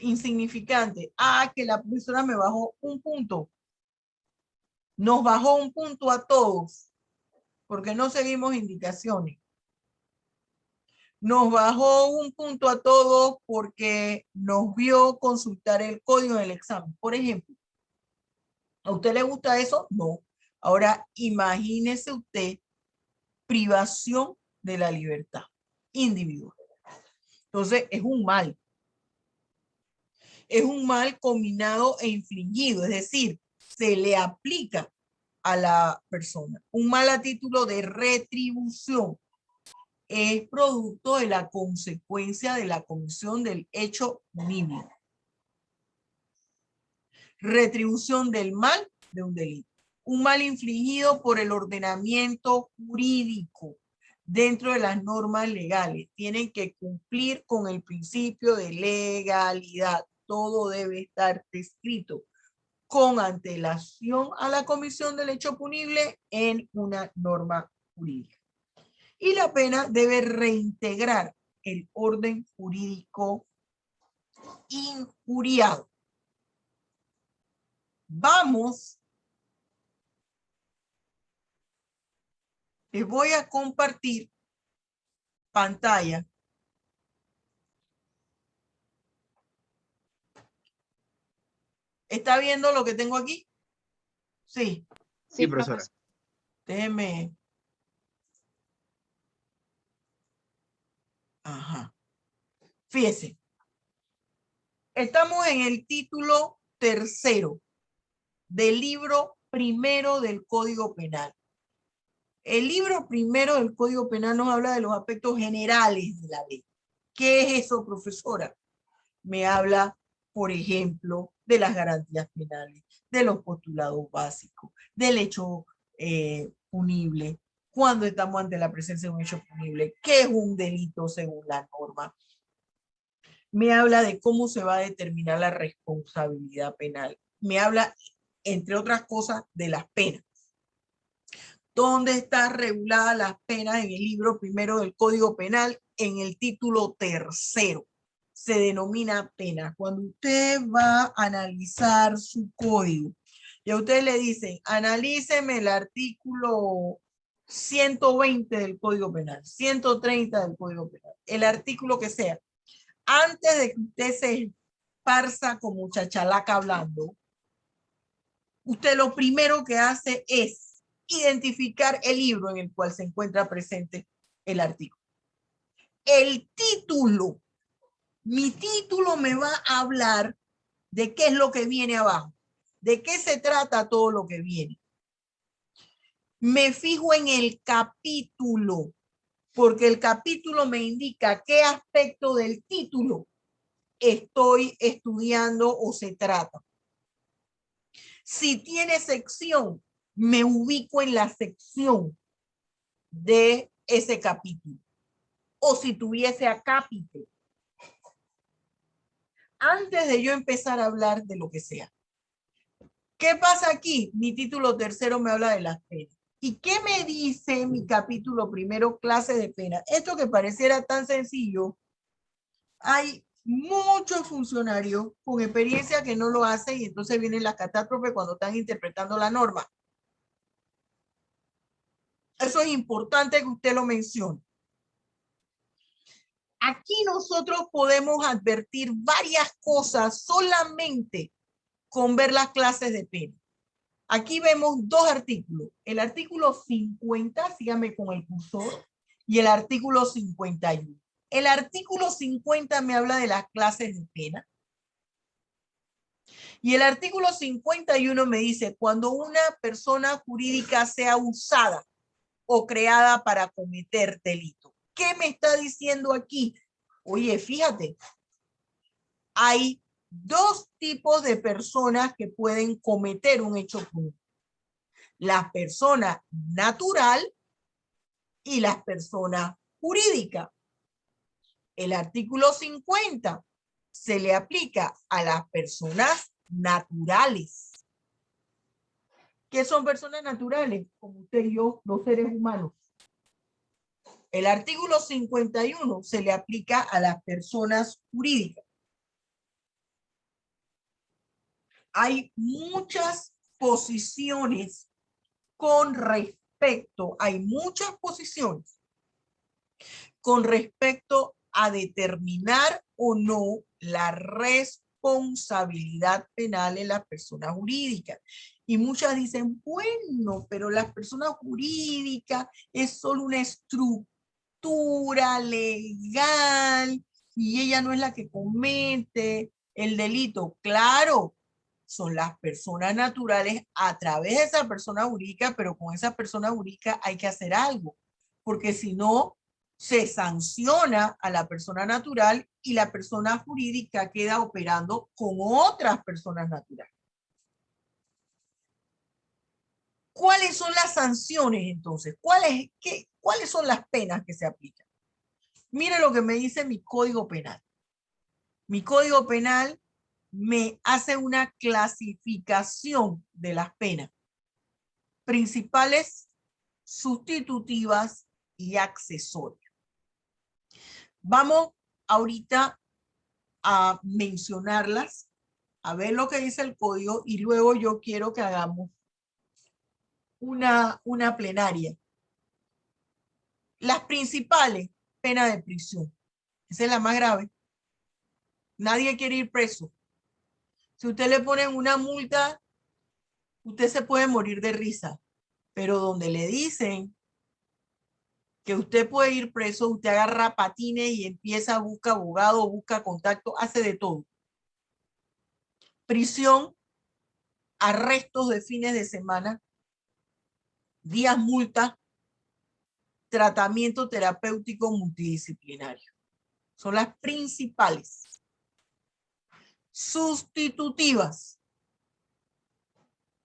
insignificantes. Ah, que la persona me bajó un punto. Nos bajó un punto a todos porque no seguimos indicaciones. Nos bajó un punto a todos porque nos vio consultar el código del examen. Por ejemplo, ¿a usted le gusta eso? No. Ahora, imagínese usted privación de la libertad individual. Entonces, es un mal. Es un mal combinado e infligido, es decir, se le aplica a la persona. Un mal a título de retribución es producto de la consecuencia de la comisión del hecho punible. Retribución del mal de un delito. Un mal infligido por el ordenamiento jurídico dentro de las normas legales. Tienen que cumplir con el principio de legalidad. Todo debe estar descrito con antelación a la comisión del hecho punible en una norma jurídica. Y la pena debe reintegrar el orden jurídico injuriado. Vamos. Les voy a compartir pantalla. ¿Está viendo lo que tengo aquí? Sí. Sí, profesora. Déjeme. Ajá. Fíjese. Estamos en el título tercero del libro primero del Código Penal. El libro primero del Código Penal nos habla de los aspectos generales de la ley. ¿Qué es eso, profesora? Me habla, por ejemplo, de las garantías penales, de los postulados básicos, del hecho punible, cuando estamos ante la presencia de un hecho punible, qué es un delito según la norma. Me habla de cómo se va a determinar la responsabilidad penal. Me habla, entre otras cosas, de las penas. ¿Dónde están reguladas las penas en el libro primero del Código Penal? En el título tercero. Se denomina pena. Cuando usted va a analizar su código y a usted le dicen, analíceme el artículo 120 del Código Penal, 130 del Código Penal, el artículo que sea. Antes de que usted se esparza como chachalaca hablando, usted lo primero que hace es identificar el libro en el cual se encuentra presente el artículo. El título, mi título me va a hablar de qué es lo que viene abajo, de qué se trata todo lo que viene. Me fijo en el capítulo, porque el capítulo me indica qué aspecto del título estoy estudiando o se trata. Si tiene sección, me ubico en la sección de ese capítulo. O si tuviese acápite. Antes de yo empezar a hablar de lo que sea. ¿Qué pasa aquí? Mi título tercero me habla de las penas. ¿Y qué me dice mi capítulo primero, clase de penas? Esto que pareciera tan sencillo, hay muchos funcionarios con experiencia que no lo hacen y entonces vienen las catástrofes cuando están interpretando la norma. Eso es importante que usted lo mencione. Aquí nosotros podemos advertir varias cosas solamente con ver las clases de pena. Aquí vemos dos artículos. El artículo 50, sígame con el cursor, y el artículo 51. El artículo 50 me habla de las clases de pena. Y el artículo 51 me dice, cuando una persona jurídica sea usada o creada para cometer delito. ¿Qué me está diciendo aquí? Oye, fíjate, hay dos tipos de personas que pueden cometer un hecho público. La persona natural y las personas jurídicas. El artículo 50 se le aplica a las personas naturales. ¿Qué son personas naturales? Como usted y yo, los seres humanos. El artículo 51 se le aplica a las personas jurídicas. Hay muchas posiciones con respecto, hay muchas posiciones con respecto a determinar o no la responsabilidad penal en las personas jurídicas. Y muchas dicen, bueno, pero las personas jurídicas es solo una estructura legal y ella no es la que comete el delito. Claro, son las personas naturales a través de esa persona jurídica, pero con esa persona jurídica hay que hacer algo, porque si no, se sanciona a la persona natural y la persona jurídica queda operando con otras personas naturales. ¿Cuáles son las sanciones entonces? ¿Cuáles son las penas que se aplican? Mire lo que me dice mi Código Penal. Mi Código Penal me hace una clasificación de las penas principales, sustitutivas y accesorias. Vamos ahorita a mencionarlas, a ver lo que dice el código y luego yo quiero que hagamos una plenaria. Las principales, pena de prisión. Esa es la más grave. Nadie quiere ir preso. Si usted le ponen una multa, usted se puede morir de risa. Pero donde le dicen que usted puede ir preso, usted agarra patines y empieza a buscar abogado, busca contacto, hace de todo. Prisión, arrestos de fines de semana, días multa, tratamiento terapéutico multidisciplinario. Son las principales. Sustitutivas,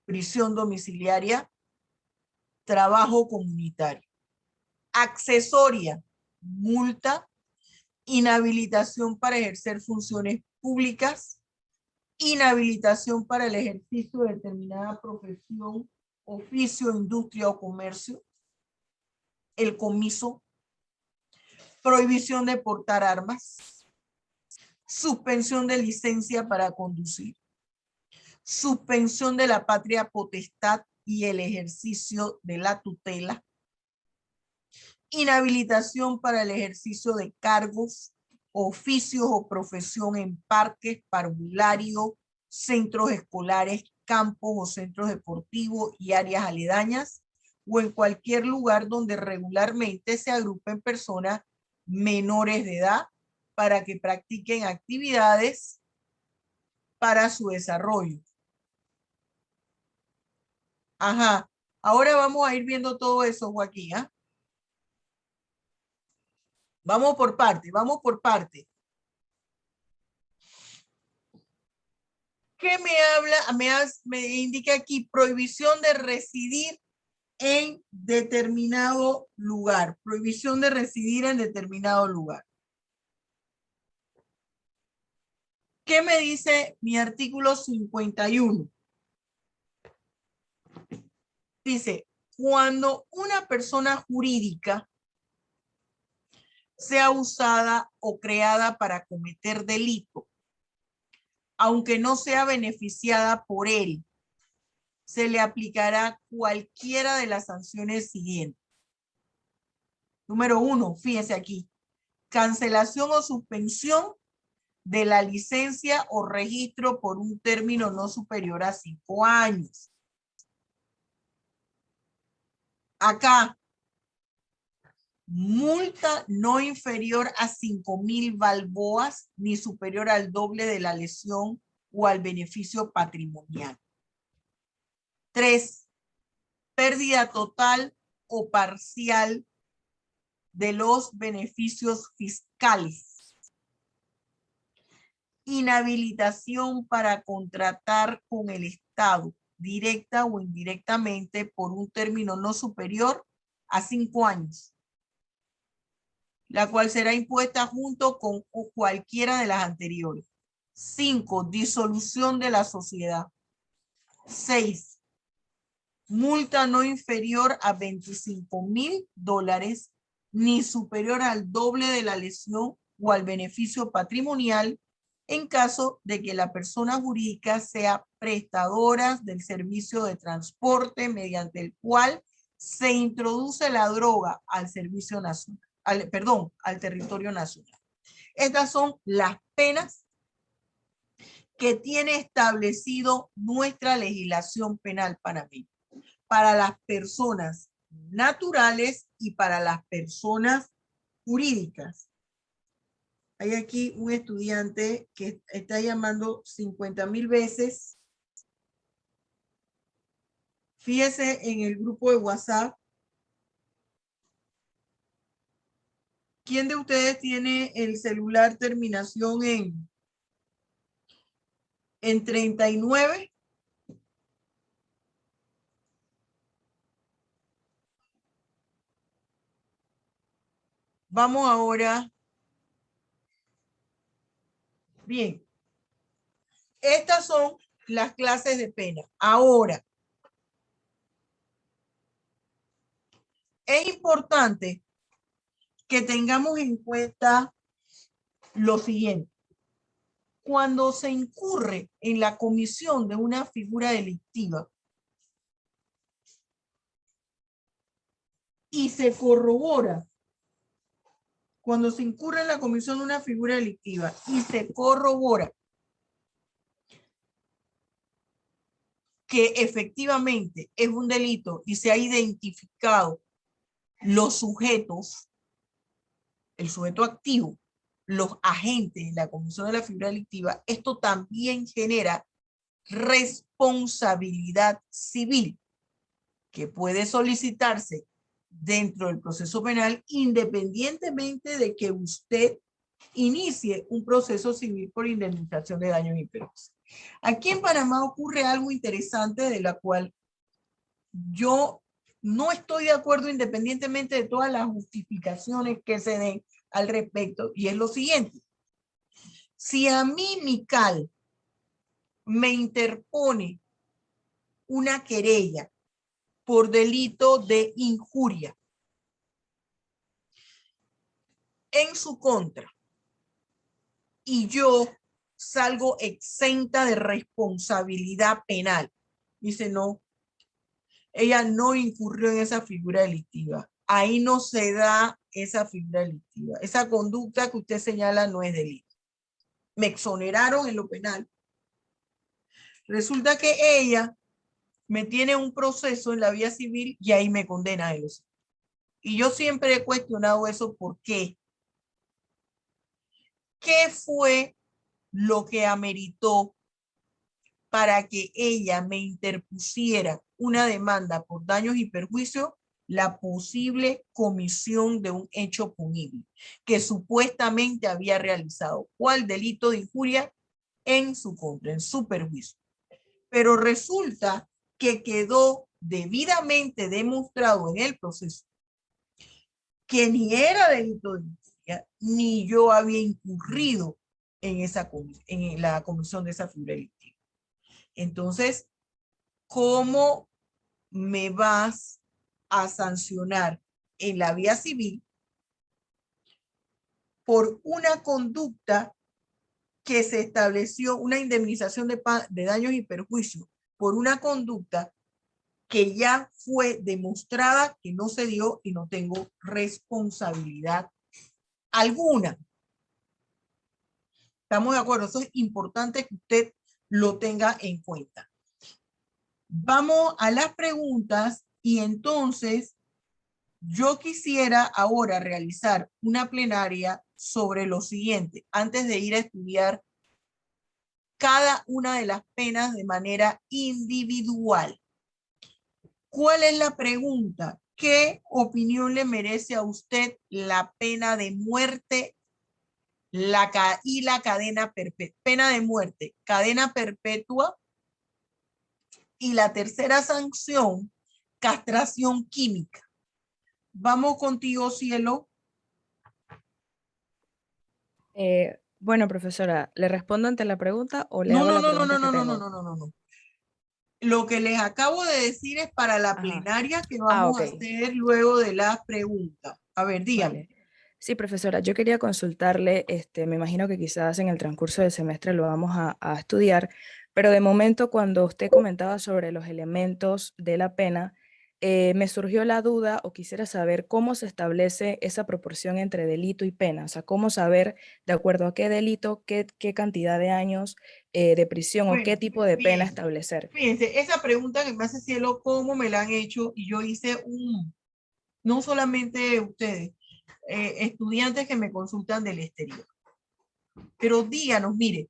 prisión domiciliaria, trabajo comunitario. Accesoria, multa, inhabilitación para ejercer funciones públicas, inhabilitación para el ejercicio de determinada profesión, oficio, industria o comercio, el comiso, prohibición de portar armas, suspensión de licencia para conducir, suspensión de la patria potestad y el ejercicio de la tutela, inhabilitación para el ejercicio de cargos, oficios o profesión en parques, parvularios, centros escolares, campos o centros deportivos y áreas aledañas, o en cualquier lugar donde regularmente se agrupen personas menores de edad para que practiquen actividades para su desarrollo. Ajá. Ahora vamos a ir viendo todo eso, Joaquín, ¿ah? Vamos por parte, vamos por parte. ¿Qué me habla? Me indica aquí prohibición de residir en determinado lugar. Prohibición de residir en determinado lugar. ¿Qué me dice mi artículo 51? Dice, cuando una persona jurídica sea usada o creada para cometer delito, aunque no sea beneficiada por él, se le aplicará cualquiera de las sanciones siguientes. Número 1, fíjese aquí, cancelación o suspensión de la licencia o registro por un término no superior a 5 años. Acá, multa no inferior a 5.000 balboas ni superior al doble de la lesión o al beneficio patrimonial. 3, pérdida total o parcial de los beneficios fiscales. inhabilitación para contratar con el Estado, directa o indirectamente, por un término no superior a 5 años, la cual será impuesta junto con cualquiera de las anteriores. 5. Disolución de la sociedad. 6. Multa no inferior a $25,000 ni superior al doble de la lesión o al beneficio patrimonial en caso de que la persona jurídica sea prestadora del servicio de transporte mediante el cual se introduce la droga al servicio nacional, al territorio nacional. Estas son las penas que tiene establecido nuestra legislación penal panameña para las personas naturales y para las personas jurídicas. Hay aquí un estudiante que está llamando 50,000 veces. Fíjese en el grupo de WhatsApp. ¿Quién de ustedes tiene el celular terminación en 39? Vamos ahora. Bien. Estas son las clases de pena. Ahora, es importante que tengamos en cuenta lo siguiente. Cuando se incurre en la comisión de una figura delictiva y se corrobora, cuando se incurre en la comisión de una figura delictiva y se corrobora que efectivamente es un delito y se ha identificado los sujetos, el sujeto activo, los agentes de la comisión de la figura delictiva, esto también genera responsabilidad civil que puede solicitarse dentro del proceso penal independientemente de que usted inicie un proceso civil por indemnización de daños y perjuicios. Aquí en Panamá ocurre algo interesante de la cual yo no estoy de acuerdo independientemente de todas las justificaciones que se den al respecto, y es lo siguiente. Si a mí Mical me interpone una querella por delito de injuria en su contra y yo salgo exenta de responsabilidad penal, dice no, ella no incurrió en esa figura delictiva. Ahí no se da esa figura delictiva. Esa conducta que usted señala no es delito. Me exoneraron en lo penal. Resulta que ella me tiene un proceso en la vía civil y ahí me condena a eso. Y yo siempre he cuestionado eso. ¿Por qué? ¿Qué fue lo que ameritó para que ella me interpusiera una demanda por daños y perjuicios? La posible comisión de un hecho punible que supuestamente había realizado. ¿Cuál delito de injuria? En su contra, en su perjuicio. Pero resulta que quedó debidamente demostrado en el proceso que ni era delito de injuria, ni yo había incurrido en la comisión de esa figura delictiva. Entonces, ¿cómo me vas a sancionar en la vía civil por una conducta que se estableció, una indemnización de daños y perjuicios por una conducta que ya fue demostrada que no se dio y no tengo responsabilidad alguna? ¿Estamos de acuerdo? Eso es importante que usted lo tenga en cuenta. Vamos a las preguntas y entonces yo quisiera ahora realizar una plenaria sobre lo siguiente, antes de ir a estudiar cada una de las penas de manera individual. ¿Cuál es la pregunta? ¿Qué opinión le merece a usted la pena de muerte y la cadena perpetua. Pena de muerte, cadena perpetua. Y la tercera sanción, castración química. Vamos contigo, Cielo. Bueno, profesora, ¿le respondo ante la pregunta o le No, hago no, la no, no, pregunta no, que no, no, tengo? no, no, no, no. Lo que les acabo de decir es para la Ajá. plenaria que vamos a ok. hacer luego de las preguntas. A ver, dígame. Vale. Sí, profesora, yo quería consultarle, me imagino que quizás en el transcurso del semestre lo vamos a estudiar, pero de momento cuando usted comentaba sobre los elementos de la pena, me surgió la duda o quisiera saber cómo se establece esa proporción entre delito y pena, o sea, cómo saber de acuerdo a qué delito, qué cantidad de años de prisión o qué Bueno, tipo de pena bien. establecer. Fíjense, esa pregunta que me hace Cielo, ¿cómo me la han hecho? Y yo hice no solamente ustedes, estudiantes que me consultan del exterior. Pero díganos, mire,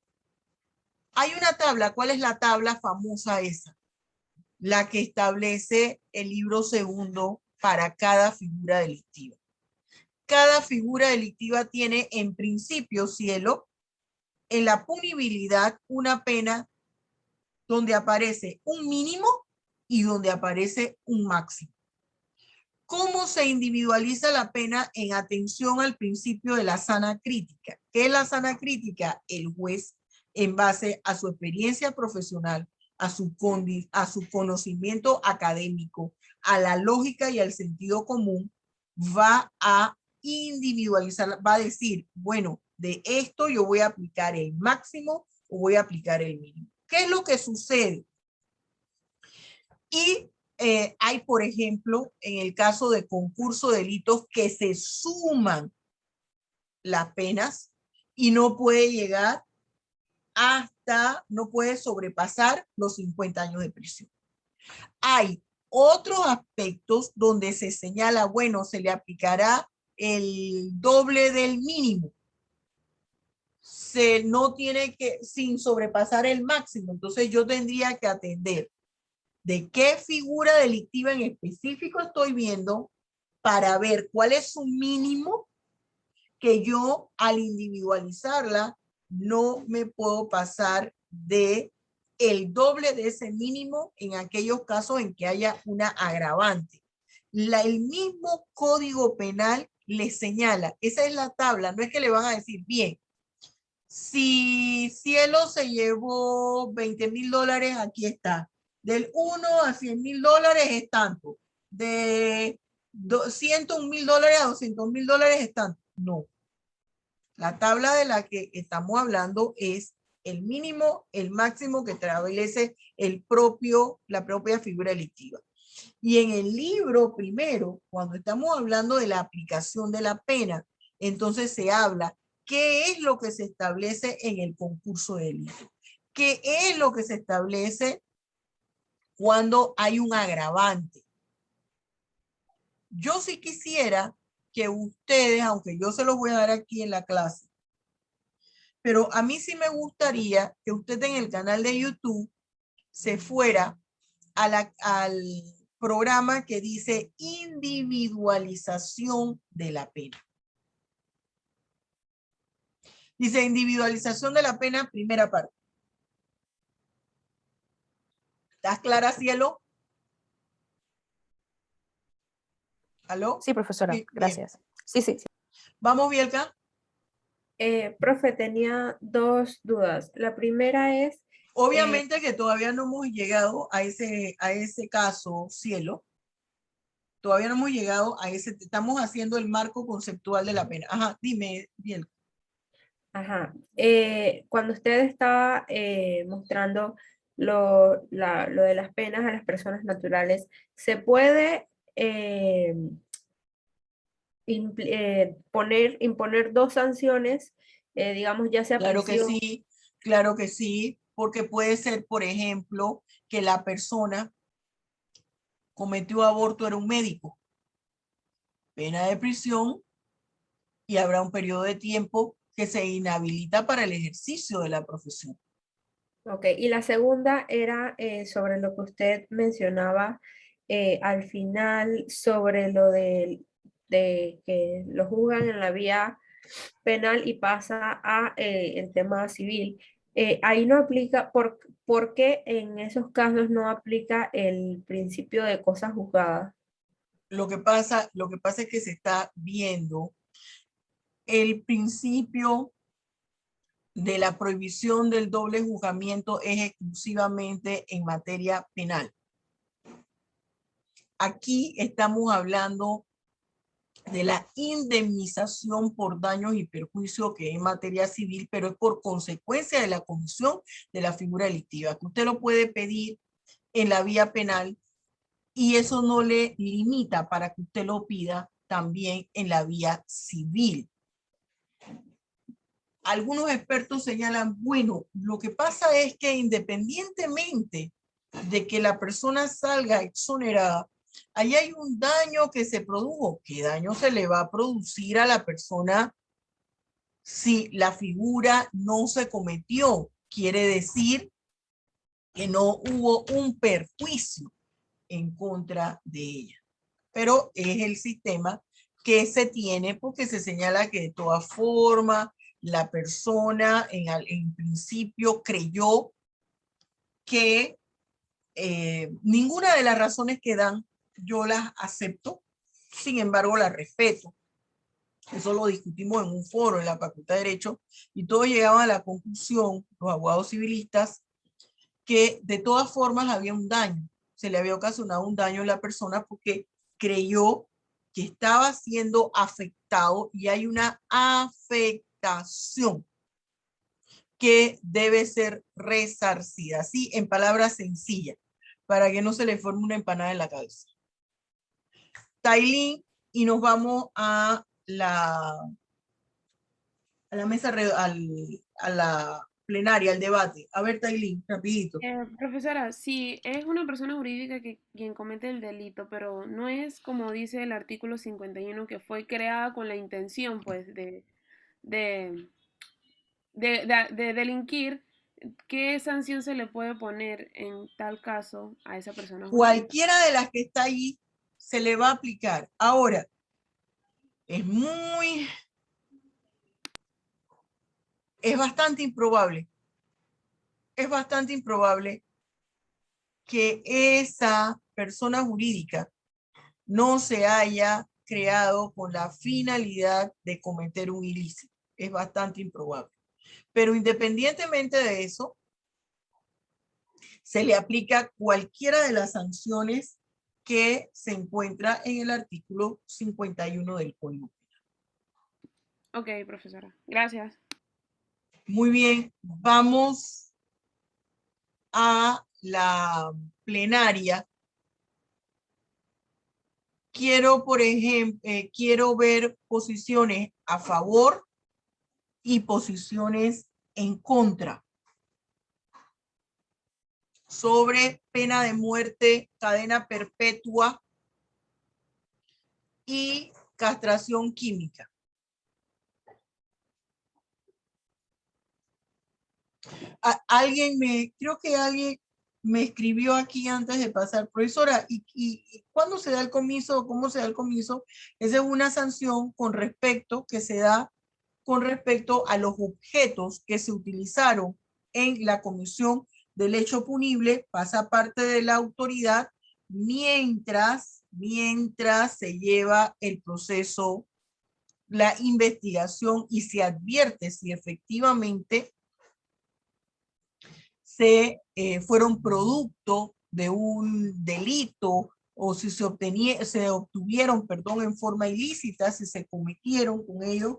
hay una tabla, ¿cuál es la tabla famosa esa? La que establece el libro segundo para cada figura delictiva. Cada figura delictiva tiene en principio, Cielo, en la punibilidad una pena donde aparece un mínimo y donde aparece un máximo. ¿Cómo se individualiza la pena en atención al principio de la sana crítica? ¿Qué es la sana crítica? El juez, en base a su experiencia profesional, a su conocimiento académico, a la lógica y al sentido común, va a individualizar, va a decir, bueno, de esto yo voy a aplicar el máximo o voy a aplicar el mínimo. ¿Qué es lo que sucede? Y hay, por ejemplo, en el caso de concurso de delitos que se suman las penas y no puede llegar no puede sobrepasar los 50 años de prisión. Hay otros aspectos donde se señala, bueno, se le aplicará el doble del mínimo. No tiene que, sin sobrepasar el máximo. Entonces yo tendría que atender de qué figura delictiva en específico estoy viendo para ver cuál es su mínimo, que yo al individualizarla no me puedo pasar de el doble de ese mínimo en aquellos casos en que haya una agravante. El mismo Código Penal le señala, esa es la tabla, no es que le van a decir, bien, si Cielo se llevó $20,000, aquí está. Del 1 a $100,000 es tanto. De $101,000 a $200,000 es tanto. No. La tabla de la que estamos hablando es el mínimo, el máximo que establece la propia figura delictiva. Y en el libro primero, cuando estamos hablando de la aplicación de la pena, entonces se habla qué es lo que se establece en el concurso de delito, qué es lo que se establece cuando hay un agravante. Yo sí quisiera que ustedes, aunque yo se los voy a dar aquí en la clase, pero a mí sí me gustaría que usted en el canal de YouTube se fuera al programa que dice individualización de la pena. Dice individualización de la pena, primera parte. ¿Estás clara, Cielo? ¿Aló? Sí, profesora, Bien. gracias. Sí, sí, sí. Vamos, Bielka. Profe, tenía dos dudas. La primera es, Obviamente que todavía no hemos llegado a ese caso, Cielo. Todavía no hemos llegado a ese, estamos haciendo el marco conceptual de la pena. Ajá, dime, Bielka. ajá, cuando usted estaba mostrando lo de las penas a las personas naturales, ¿se puede imponer dos sanciones, digamos, ya sea prisión? Claro que sí, porque puede ser, por ejemplo, que la persona cometió aborto, era un médico, pena de prisión y habrá un periodo de tiempo que se inhabilita para el ejercicio de la profesión. Ok, y la segunda era sobre lo que usted mencionaba al final, sobre lo de que lo juzgan en la vía penal y pasa a el tema civil. Ahí no aplica, ¿por qué en esos casos no aplica el principio de cosas juzgadas? Lo que pasa es que se está viendo el principio de la prohibición del doble juzgamiento es exclusivamente en materia penal. Aquí estamos hablando de la indemnización por daños y perjuicios que es en materia civil, pero es por consecuencia de la comisión de la figura delictiva, que usted lo puede pedir en la vía penal y eso no le limita para que usted lo pida también en la vía civil. Algunos expertos señalan, bueno, lo que pasa es que independientemente de que la persona salga exonerada, ahí hay un daño que se produjo. ¿Qué daño se le va a producir a la persona si la figura no se cometió? Quiere decir que no hubo un perjuicio en contra de ella. Pero es el sistema que se tiene porque se señala que de todas formas la persona en principio creyó que ninguna de las razones que dan yo las acepto, sin embargo las respeto. Eso lo discutimos en un foro en la Facultad de Derecho y todos llegaban a la conclusión, los abogados civilistas, que de todas formas había un daño. Se le había ocasionado un daño a la persona porque creyó que estaba siendo afectado y hay una afectación que debe ser resarcida, así en palabras sencillas, para que no se le forme una empanada en la cabeza. Tailín, y nos vamos a la mesa, a la plenaria, al debate. A ver, Tailín, rapidito. Profesora, si es una persona jurídica quien comete el delito, pero no es como dice el artículo 51 que fue creada con la intención, pues, de, de delinquir, ¿qué sanción se le puede poner en tal caso a esa persona jurídica? Cualquiera de las que está ahí se le va a aplicar. Ahora, es bastante improbable que esa persona jurídica no se haya creado con la finalidad de cometer un ilícito. Es bastante improbable. Pero independientemente de eso, se le aplica cualquiera de las sanciones que se encuentra en el artículo 51 del Código Penal. Ok, profesora. Gracias. Muy bien, vamos a la plenaria. Quiero, por ejemplo, quiero ver posiciones a favor y posiciones en contra sobre pena de muerte, cadena perpetua y castración química. Creo que alguien me escribió aquí antes de pasar, profesora, ¿y cuándo se da el comiso? ¿Cómo se da el comiso? Esa es una sanción que se da con respecto a los objetos que se utilizaron en la comisión del hecho punible, pasa parte de la autoridad mientras se lleva el proceso, la investigación y se advierte si efectivamente fueron producto de un delito o si se obtuvieron, perdón, en forma ilícita, si se cometieron con ellos.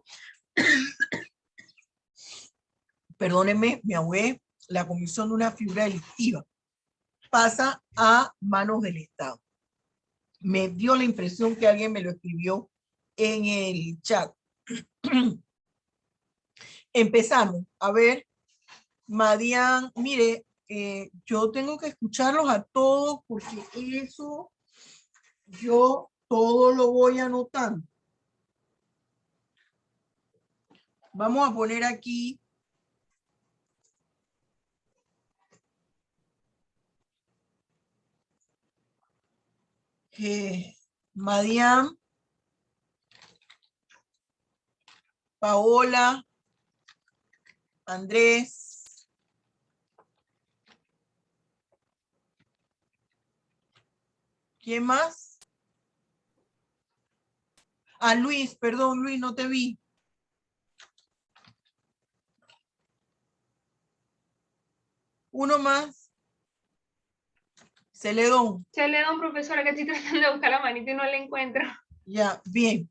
Perdónenme, me ahogué, la comisión de una figura delictiva pasa a manos del Estado. Me dio la impresión que alguien me lo escribió en el chat. Empezamos. A ver, Madian, mire, yo tengo que escucharlos a todos porque eso yo todo lo voy anotando. Vamos a poner aquí Madian, Paola, Andrés. ¿Quién más? Ah, Luis, perdón, Luis, no te vi. Uno más. Celedón. Celedón, profesora, que estoy tratando de buscar la manita y no la encuentro. Ya, bien.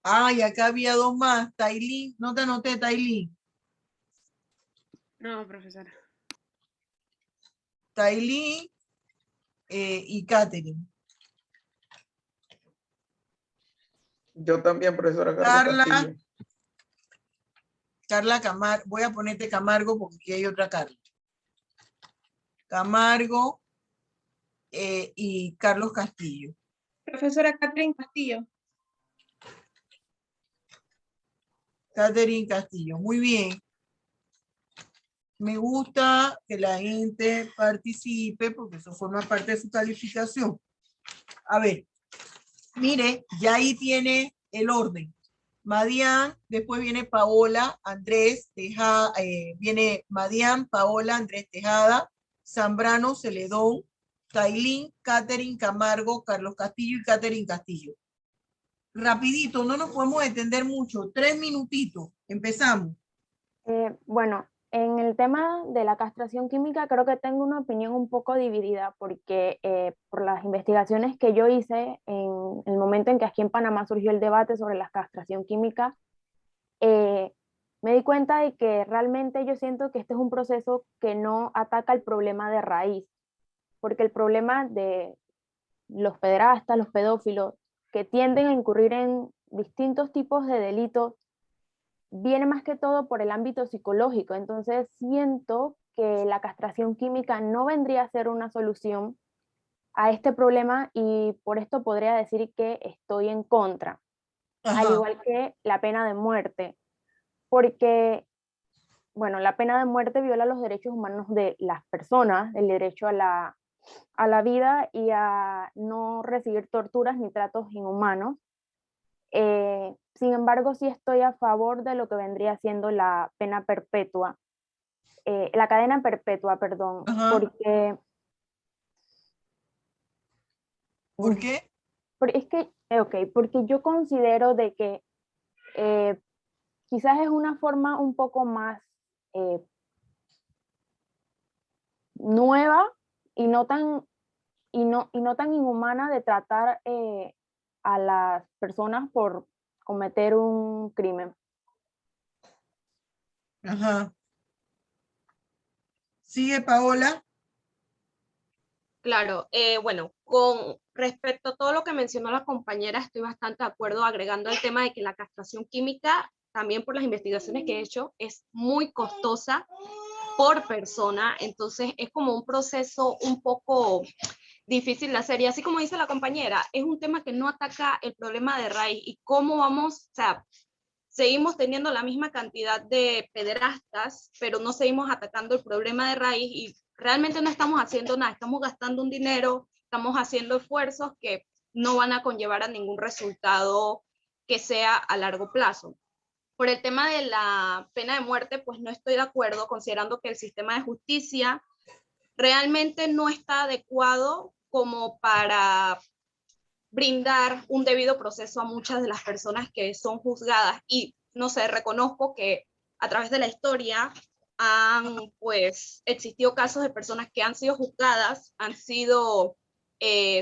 Ah, y acá había dos más. Tailín, no te anoté, Tailín. No, profesora. Tailín y Catherine. Yo también, profesora Carla. Castillo. Carla Camargo. Voy a ponerte Camargo porque aquí hay otra Carla. Camargo y Carlos Castillo. Profesora Catherine Castillo. Catherine Castillo. Muy bien. Me gusta que la gente participe porque eso forma parte de su calificación. A ver, mire, ya ahí tiene el orden. Madian, después viene Paola, Andrés, Tejada, viene Madian, Paola, Andrés Tejada, Zambrano, Celedón, Tailín, Catherine Camargo, Carlos Castillo y Catherine Castillo. Rapidito, no nos podemos extender mucho. 3 minutitos. Empezamos. Bueno, en el tema de la castración química creo que tengo una opinión un poco dividida porque por las investigaciones que yo hice en el momento en que aquí en Panamá surgió el debate sobre la castración química, me di cuenta de que realmente yo siento que este es un proceso que no ataca el problema de raíz, porque el problema de los pederastas, los pedófilos, que tienden a incurrir en distintos tipos de delitos, viene más que todo por el ámbito psicológico. Entonces siento que la castración química no vendría a ser una solución a este problema y por esto podría decir que estoy en contra. Ajá. Al igual que la pena de muerte, porque, bueno, la pena de muerte viola los derechos humanos de las personas, el derecho a la vida y a no recibir torturas ni tratos inhumanos. Sin embargo, sí estoy a favor de lo que vendría siendo la pena perpetua, la cadena perpetua, perdón, Ajá. porque... ¿Por qué? Es que, porque yo considero de que quizás es una forma un poco más nueva y no tan inhumana de tratar a las personas por cometer un crimen. Ajá. Sigue, Paola. Claro, bueno, con respecto a todo lo que mencionó la compañera, estoy bastante de acuerdo, agregando el tema de que la castración química, también por las investigaciones que he hecho, es muy costosa por persona, entonces es como un proceso un poco difícil de hacer, y así como dice la compañera, es un tema que no ataca el problema de raíz, y cómo vamos, o sea, seguimos teniendo la misma cantidad de pederastas, pero no seguimos atacando el problema de raíz, y realmente no estamos haciendo nada, estamos gastando un dinero, estamos haciendo esfuerzos que no van a conllevar a ningún resultado que sea a largo plazo. Por el tema de la pena de muerte, pues no estoy de acuerdo, considerando que el sistema de justicia realmente no está adecuado como para brindar un debido proceso a muchas de las personas que son juzgadas, y no sé, reconozco que a través de la historia han pues existido casos de personas que han sido juzgadas, han sido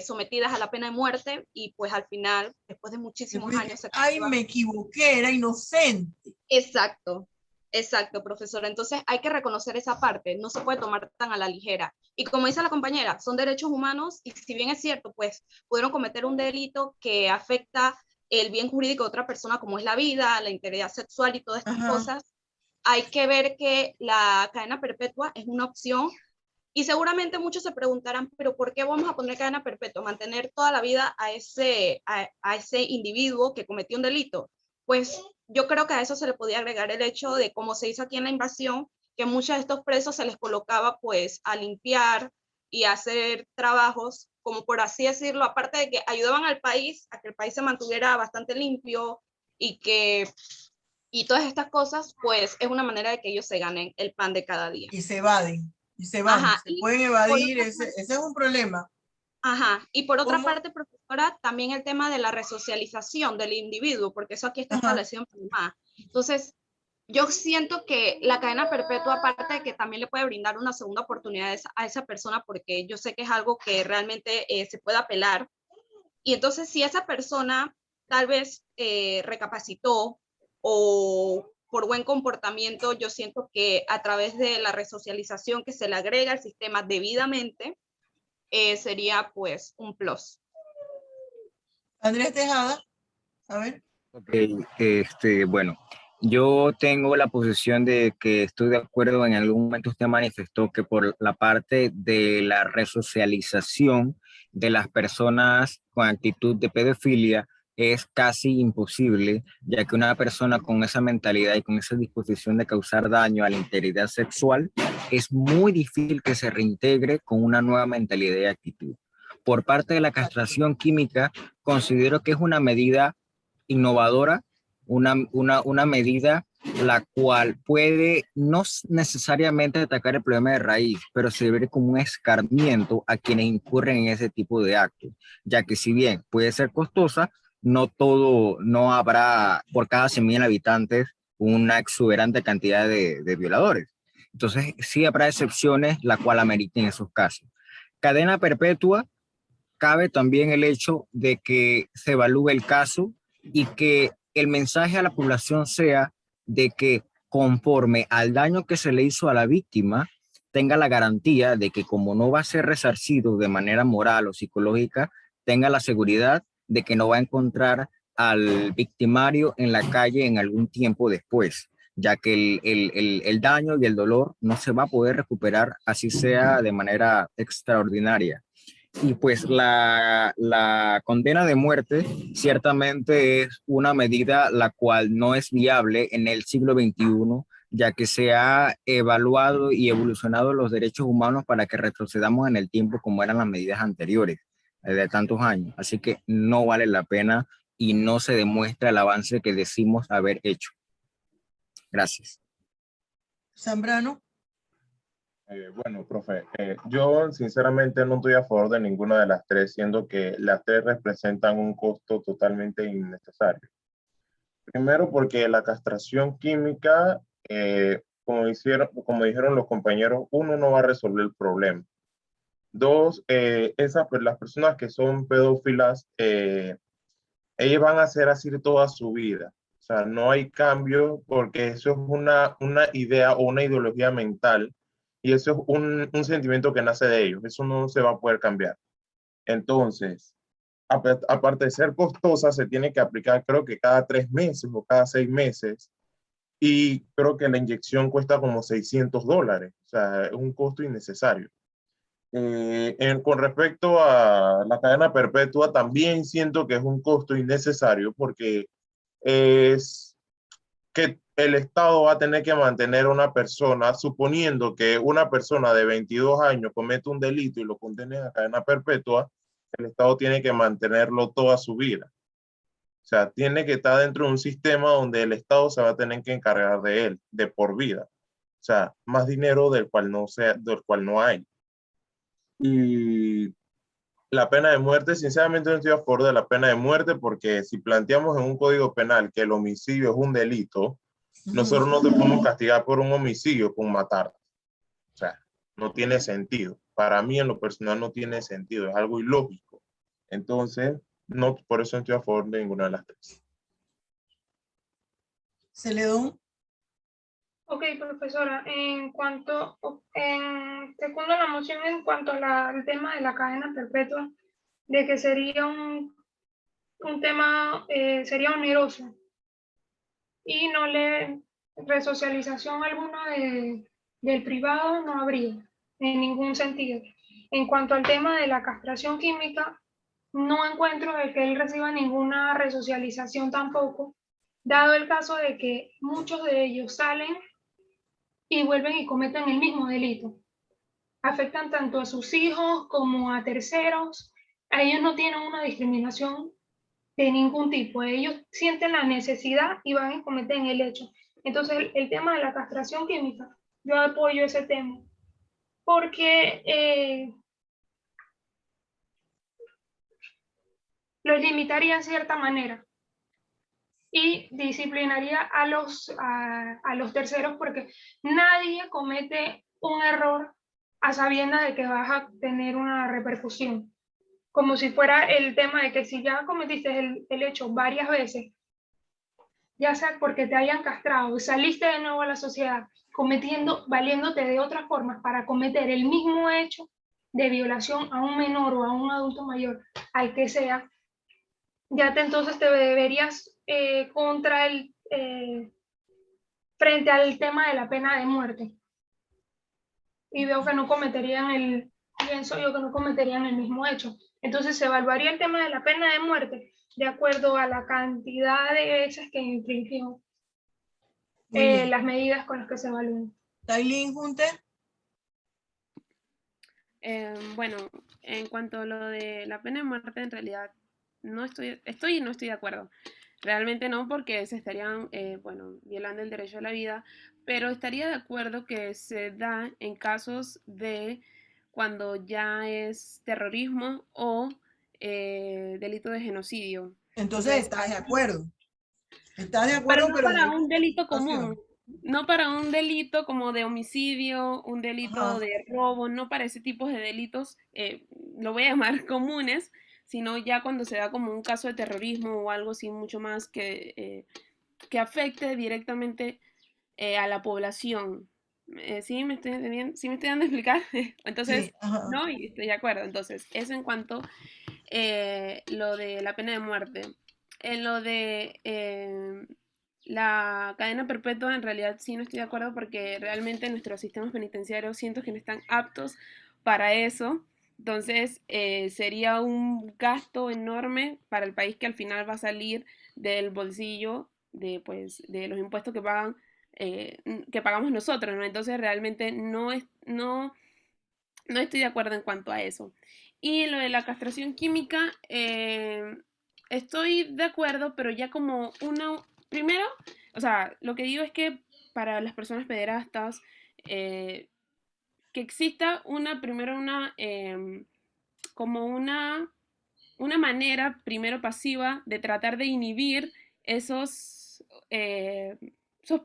sometidas a la pena de muerte y pues al final, después de muchísimos años se Ay, me equivoqué, era inocente. Exacto, exacto, profesora. Entonces hay que reconocer esa parte, no se puede tomar tan a la ligera. Y como dice la compañera, son derechos humanos y si bien es cierto, pues pudieron cometer un delito que afecta el bien jurídico de otra persona, como es la vida, la integridad sexual y todas estas cosas, hay que ver que la cadena perpetua es una opción. Y seguramente muchos se preguntarán, pero ¿por qué vamos a poner cadena perpetua? ¿Mantener toda la vida a ese individuo que cometió un delito? Pues yo creo que a eso se le podía agregar el hecho de, como se hizo aquí en la invasión, que muchos de estos presos se les colocaba pues a limpiar y a hacer trabajos, como por así decirlo, aparte de que ayudaban al país a que el país se mantuviera bastante limpio y todas estas cosas, pues es una manera de que ellos se ganen el pan de cada día. Y se evaden, Ajá, se y pueden por evadir, otra ese es un problema. Ajá, y por otra ¿Cómo? parte, profesora, también el tema de la resocialización del individuo, porque eso aquí está Ajá. establecido en Panamá. Entonces, yo siento que la cadena perpetua, aparte de que también le puede brindar una segunda oportunidad a esa persona, porque yo sé que es algo que realmente se puede apelar. Y entonces, si esa persona tal vez recapacitó o por buen comportamiento, yo siento que a través de la resocialización que se le agrega al sistema debidamente, sería pues un plus. Andrés Tejada, a ver. Ok, bueno, yo tengo la posición de que estoy de acuerdo. En algún momento usted manifestó que por la parte de la resocialización de las personas con actitud de pedofilia es casi imposible, ya que una persona con esa mentalidad y con esa disposición de causar daño a la integridad sexual, es muy difícil que se reintegre con una nueva mentalidad y actitud. Por parte de la castración química, considero que es una medida innovadora, una medida la cual puede no necesariamente atacar el problema de raíz, pero se ve como un escarmiento a quienes incurren en ese tipo de actos, ya que si bien puede ser costosa, no habrá por cada 100.000 habitantes una exuberante cantidad de violadores. Entonces sí habrá excepciones la cual ameriten esos casos. Cadena perpetua, cabe también el hecho de que se evalúe el caso y que el mensaje a la población sea de que conforme al daño que se le hizo a la víctima, tenga la garantía de que como no va a ser resarcido de manera moral o psicológica, tenga la seguridad de que no va a encontrar al victimario en la calle en algún tiempo después, ya que el daño y el dolor no se va a poder recuperar, así sea de manera extraordinaria. Y pues la condena de muerte ciertamente es una medida la cual no es viable en el siglo XXI, ya que se ha evaluado y evolucionado los derechos humanos para que retrocedamos en el tiempo como eran las medidas anteriores, de tantos años. Así que no vale la pena y no se demuestra el avance que decimos haber hecho. Gracias. Zambrano. Bueno, profe, yo sinceramente no estoy a favor de ninguna de las tres, siendo que las tres representan un costo totalmente innecesario. Primero, porque la castración química, como dijeron los compañeros, uno no va a resolver el problema. Dos, las personas que son pedófilas, ellas van a ser así toda su vida. O sea, no hay cambio porque eso es una idea o una ideología mental. Y eso es un sentimiento que nace de ellos. Eso no se va a poder cambiar. Entonces, aparte de ser costosa, se tiene que aplicar creo que cada 3 meses o cada 6 meses. Y creo que la inyección cuesta como $600. O sea, es un costo innecesario. Con respecto a la cadena perpetua, también siento que es un costo innecesario porque es que el Estado va a tener que mantener a una persona, suponiendo que una persona de 22 años comete un delito y lo condene a cadena perpetua, el Estado tiene que mantenerlo toda su vida. O sea, tiene que estar dentro de un sistema donde el Estado se va a tener que encargar de él, de por vida. O sea, más dinero del cual no hay. Y la pena de muerte, sinceramente no estoy a favor de la pena de muerte porque si planteamos en un código penal que el homicidio es un delito, nosotros no te podemos castigar por un homicidio con matar. O sea, no tiene sentido. Para mí en lo personal no tiene sentido, es algo ilógico. Entonces, no, por eso no estoy a favor de ninguna de las tres. Celedón. Ok, profesora, segundo la moción en cuanto al tema de la cadena perpetua, de que sería un tema, sería oneroso y no le resocialización alguna del privado no habría en ningún sentido. En cuanto al tema de la castración química, no encuentro de que él reciba ninguna resocialización tampoco, dado el caso de que muchos de ellos salen y vuelven y cometen el mismo delito. Afectan tanto a sus hijos como a terceros. A ellos no tienen una discriminación de ningún tipo. Ellos sienten la necesidad y van y cometen el hecho. Entonces, el tema de la castración química, yo apoyo ese tema, porque los limitaría en cierta manera y disciplinaría a los terceros, porque nadie comete un error a sabiendas de que vas a tener una repercusión. Como si fuera el tema de que si ya cometiste el hecho varias veces, ya sea porque te hayan castrado y saliste de nuevo a la sociedad valiéndote de otras formas para cometer el mismo hecho de violación a un menor o a un adulto mayor, al que sea, entonces te deberías frente al tema de la pena de muerte. Y veo que no cometerían pienso yo que no cometerían el mismo hecho. Entonces se evaluaría el tema de la pena de muerte de acuerdo a la cantidad de veces que infringió las medidas con las que se evalúan. Tailín Junte. Bueno, en cuanto a lo de la pena de muerte, en realidad no estoy y no estoy de acuerdo. Realmente no, porque se estarían, violando el derecho a la vida, pero estaría de acuerdo que se da en casos de cuando ya es terrorismo o delito de genocidio. Entonces estás de acuerdo. Estás de acuerdo, pero no para un delito común. No para un delito como de homicidio, un delito de robo, no para ese tipo de delitos, lo voy a llamar comunes, sino ya cuando se da como un caso de terrorismo o algo así mucho más que afecte directamente a la población. ¿Sí me estoy entendiendo? ¿Sí me estoy dando a explicar? Entonces, Sí, no, y estoy de acuerdo. Entonces, eso en cuanto lo de la pena de muerte. En lo de la cadena perpetua, en realidad sí no estoy de acuerdo, porque realmente nuestros sistemas penitenciarios siento que no están aptos para eso. Entonces sería un gasto enorme para el país, que al final va a salir del bolsillo de los impuestos que pagamos nosotros, ¿no? Entonces realmente no estoy de acuerdo en cuanto a eso. Y lo de la castración química, estoy de acuerdo, pero ya como primero, o sea, lo que digo es que para las personas pederastas, que exista como una manera primero pasiva de tratar de inhibir esos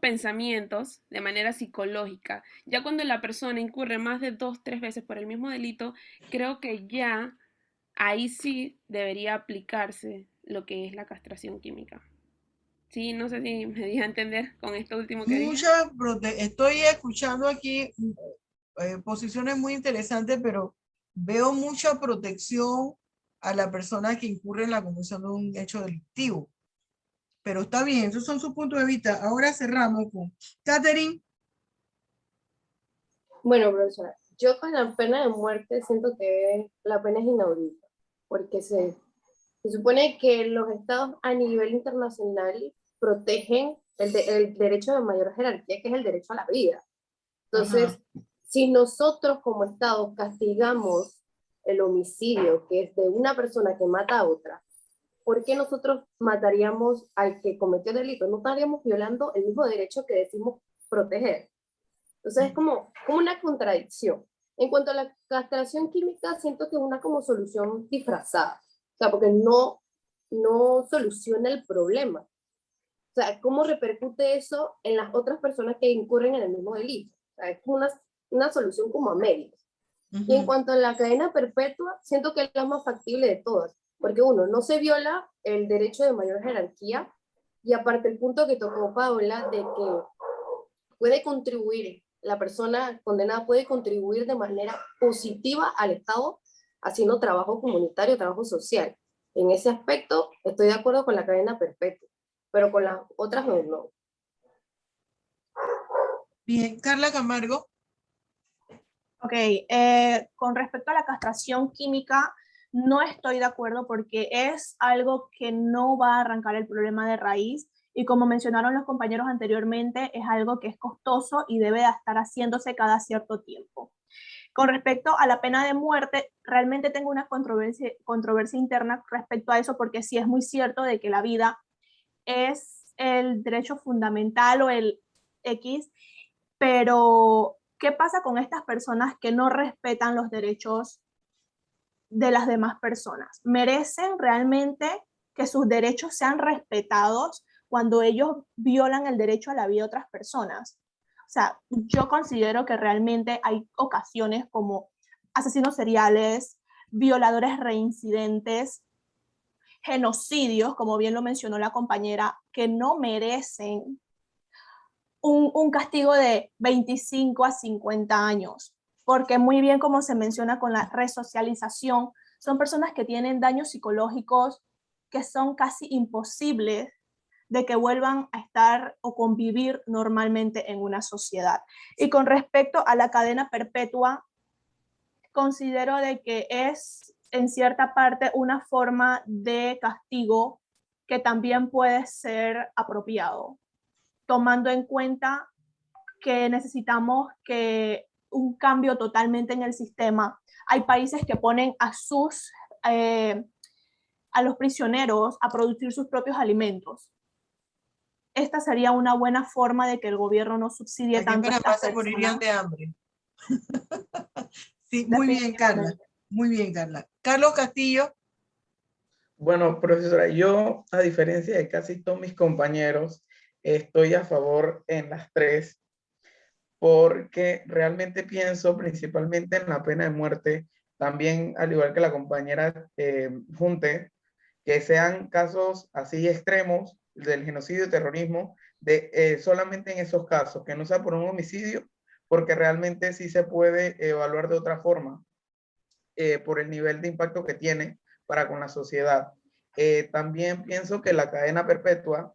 pensamientos de manera psicológica. Ya cuando la persona incurre más de 2, 3 veces por el mismo delito, creo que ya ahí sí debería aplicarse lo que es la castración química. Sí, no sé si me di a entender con esto último que dije. Estoy escuchando aquí posiciones muy interesantes, pero veo mucha protección a la persona que incurre en la comisión de un hecho delictivo. Pero está bien, esos son sus puntos de vista. Ahora cerramos con Catherine. Bueno, profesora, yo con la pena de muerte siento que la pena es inaudita, porque se supone que los estados a nivel internacional protegen el derecho de mayor jerarquía, que es el derecho a la vida. Entonces, si nosotros como estado castigamos el homicidio, que es de una persona que mata a otra, ¿por qué nosotros mataríamos al que cometió el delito? No estaríamos violando el mismo derecho que decimos proteger. Entonces es como una contradicción. En cuanto a la castración química, siento que es una como solución disfrazada. O sea, porque no soluciona el problema. O sea, ¿cómo repercute eso en las otras personas que incurren en el mismo delito? O sea, es como una solución como a medias. Y en cuanto a la cadena perpetua, siento que es la más factible de todas. Porque uno, no se viola el derecho de mayor jerarquía, y aparte el punto que tocó Paola de que puede contribuir, la persona condenada puede contribuir de manera positiva al Estado haciendo trabajo comunitario, trabajo social. En ese aspecto estoy de acuerdo con la cadena perpetua, pero con las otras no. Bien, Carla Camargo. Ok, con respecto a la castración química, no estoy de acuerdo, porque es algo que no va a arrancar el problema de raíz, y como mencionaron los compañeros anteriormente, es algo que es costoso y debe estar haciéndose cada cierto tiempo. Con respecto a la pena de muerte, realmente tengo una controversia interna respecto a eso, porque sí es muy cierto de que la vida es el derecho fundamental o el X, pero ¿qué pasa con estas personas que no respetan los derechos de las demás personas? ¿Merecen realmente que sus derechos sean respetados cuando ellos violan el derecho a la vida de otras personas? O sea, yo considero que realmente hay ocasiones como asesinos seriales, violadores reincidentes, genocidios, como bien lo mencionó la compañera, que no merecen un castigo de 25 a 50 años, porque muy bien como se menciona con la resocialización, son personas que tienen daños psicológicos que son casi imposibles de que vuelvan a estar o convivir normalmente en una sociedad. Y con respecto a la cadena perpetua, considero de que es en cierta parte una forma de castigo que también puede ser apropiado, tomando en cuenta que necesitamos que un cambio totalmente en el sistema. Hay países que ponen a los prisioneros a producir sus propios alimentos. Esta sería una buena forma de que el gobierno no subsidie tanto a estas se morirían personas. de hambre. Sí, muy bien, Carla. Muy bien, Carla. Carlos Castillo. Bueno, profesora, yo, a diferencia de casi todos mis compañeros, estoy a favor en las tres, porque realmente pienso principalmente en la pena de muerte, también al igual que la compañera Junte, que sean casos así extremos del genocidio y terrorismo, solamente en esos casos, que no sea por un homicidio, porque realmente sí se puede evaluar de otra forma, por el nivel de impacto que tiene para con la sociedad. También pienso que la cadena perpetua,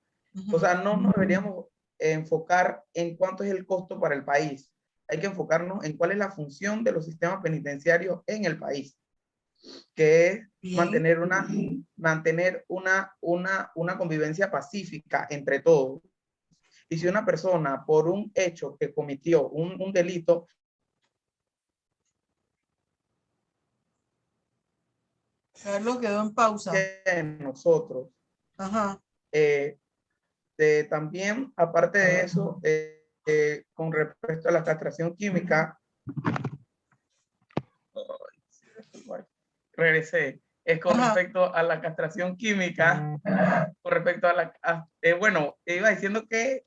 o sea, no nos deberíamos enfocar en cuánto es el costo para el país. Hay que enfocarnos en cuál es la función de los sistemas penitenciarios en el país, que es mantener una convivencia pacífica entre todos. Y si una persona, por un hecho que cometió un delito, Carlos quedó en pausa. Nosotros. Ajá. También, aparte de eso, con respecto a la castración química, regresé, es con respecto a la castración química, con respecto a la, bueno, iba diciendo que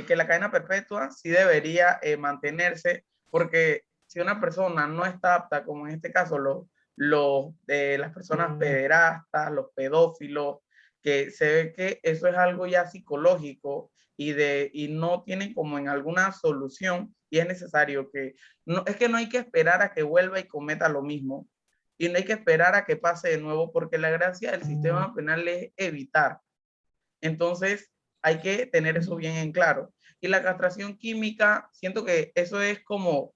la cadena perpetua sí debería mantenerse, porque si una persona no está apta, como en este caso las personas pederastas, los pedófilos, que se ve que eso es algo ya psicológico y no tienen como en alguna solución, y es necesario que, no hay que esperar a que vuelva y cometa lo mismo, y no hay que esperar a que pase de nuevo, porque la gracia del sistema penal es evitar. Entonces hay que tener eso bien en claro. Y la castración química, siento que eso es como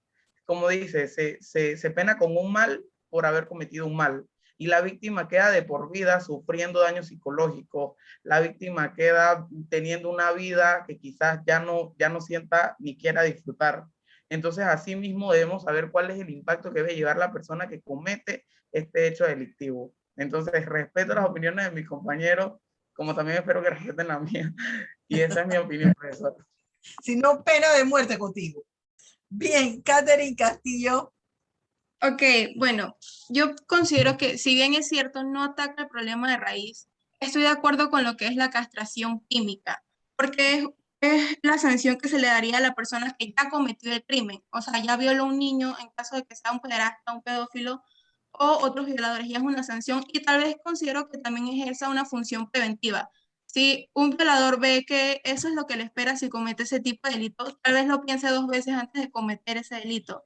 dice, se pena con un mal por haber cometido un mal, y la víctima queda de por vida sufriendo daños psicológicos, la víctima queda teniendo una vida que quizás ya no sienta ni quiera disfrutar. Entonces, así mismo debemos saber cuál es el impacto que debe llevar la persona que comete este hecho delictivo. Entonces, respeto las opiniones de mis compañeros, como también espero que respeten la mía, y esa es mi opinión, profesor. Si no, pena de muerte contigo. Bien, Catherine Castillo. Ok, bueno, yo considero que si bien es cierto, no ataca el problema de raíz, estoy de acuerdo con lo que es la castración química, porque es la sanción que se le daría a la persona que ya cometió el crimen, o sea, ya violó a un niño en caso de que sea un pederasta, un pedófilo o otros violadores, ya es una sanción, y tal vez considero que también ejerza una función preventiva. Si un violador ve que eso es lo que le espera si comete ese tipo de delitos, tal vez lo piense 2 veces antes de cometer ese delito.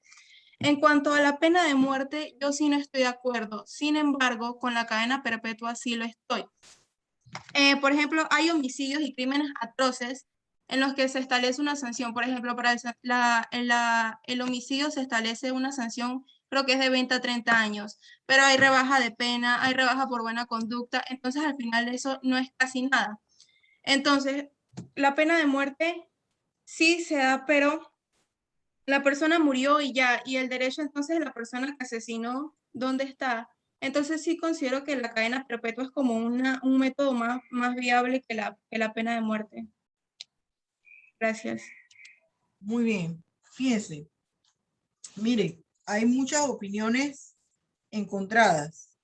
En cuanto a la pena de muerte, yo sí no estoy de acuerdo. Sin embargo, con la cadena perpetua sí lo estoy. Por ejemplo, hay homicidios y crímenes atroces en los que se establece una sanción. Por ejemplo, para el homicidio se establece una sanción, creo que es de 20 a 30 años, pero hay rebaja de pena, hay rebaja por buena conducta, entonces al final eso no es casi nada. Entonces, la pena de muerte sí se da, pero la persona murió y ya, y el derecho entonces de la persona que asesinó, ¿dónde está? Entonces sí considero que la cadena perpetua es como un método más viable que la pena de muerte. Gracias. Muy bien, fíjense. Mire, hay muchas opiniones encontradas.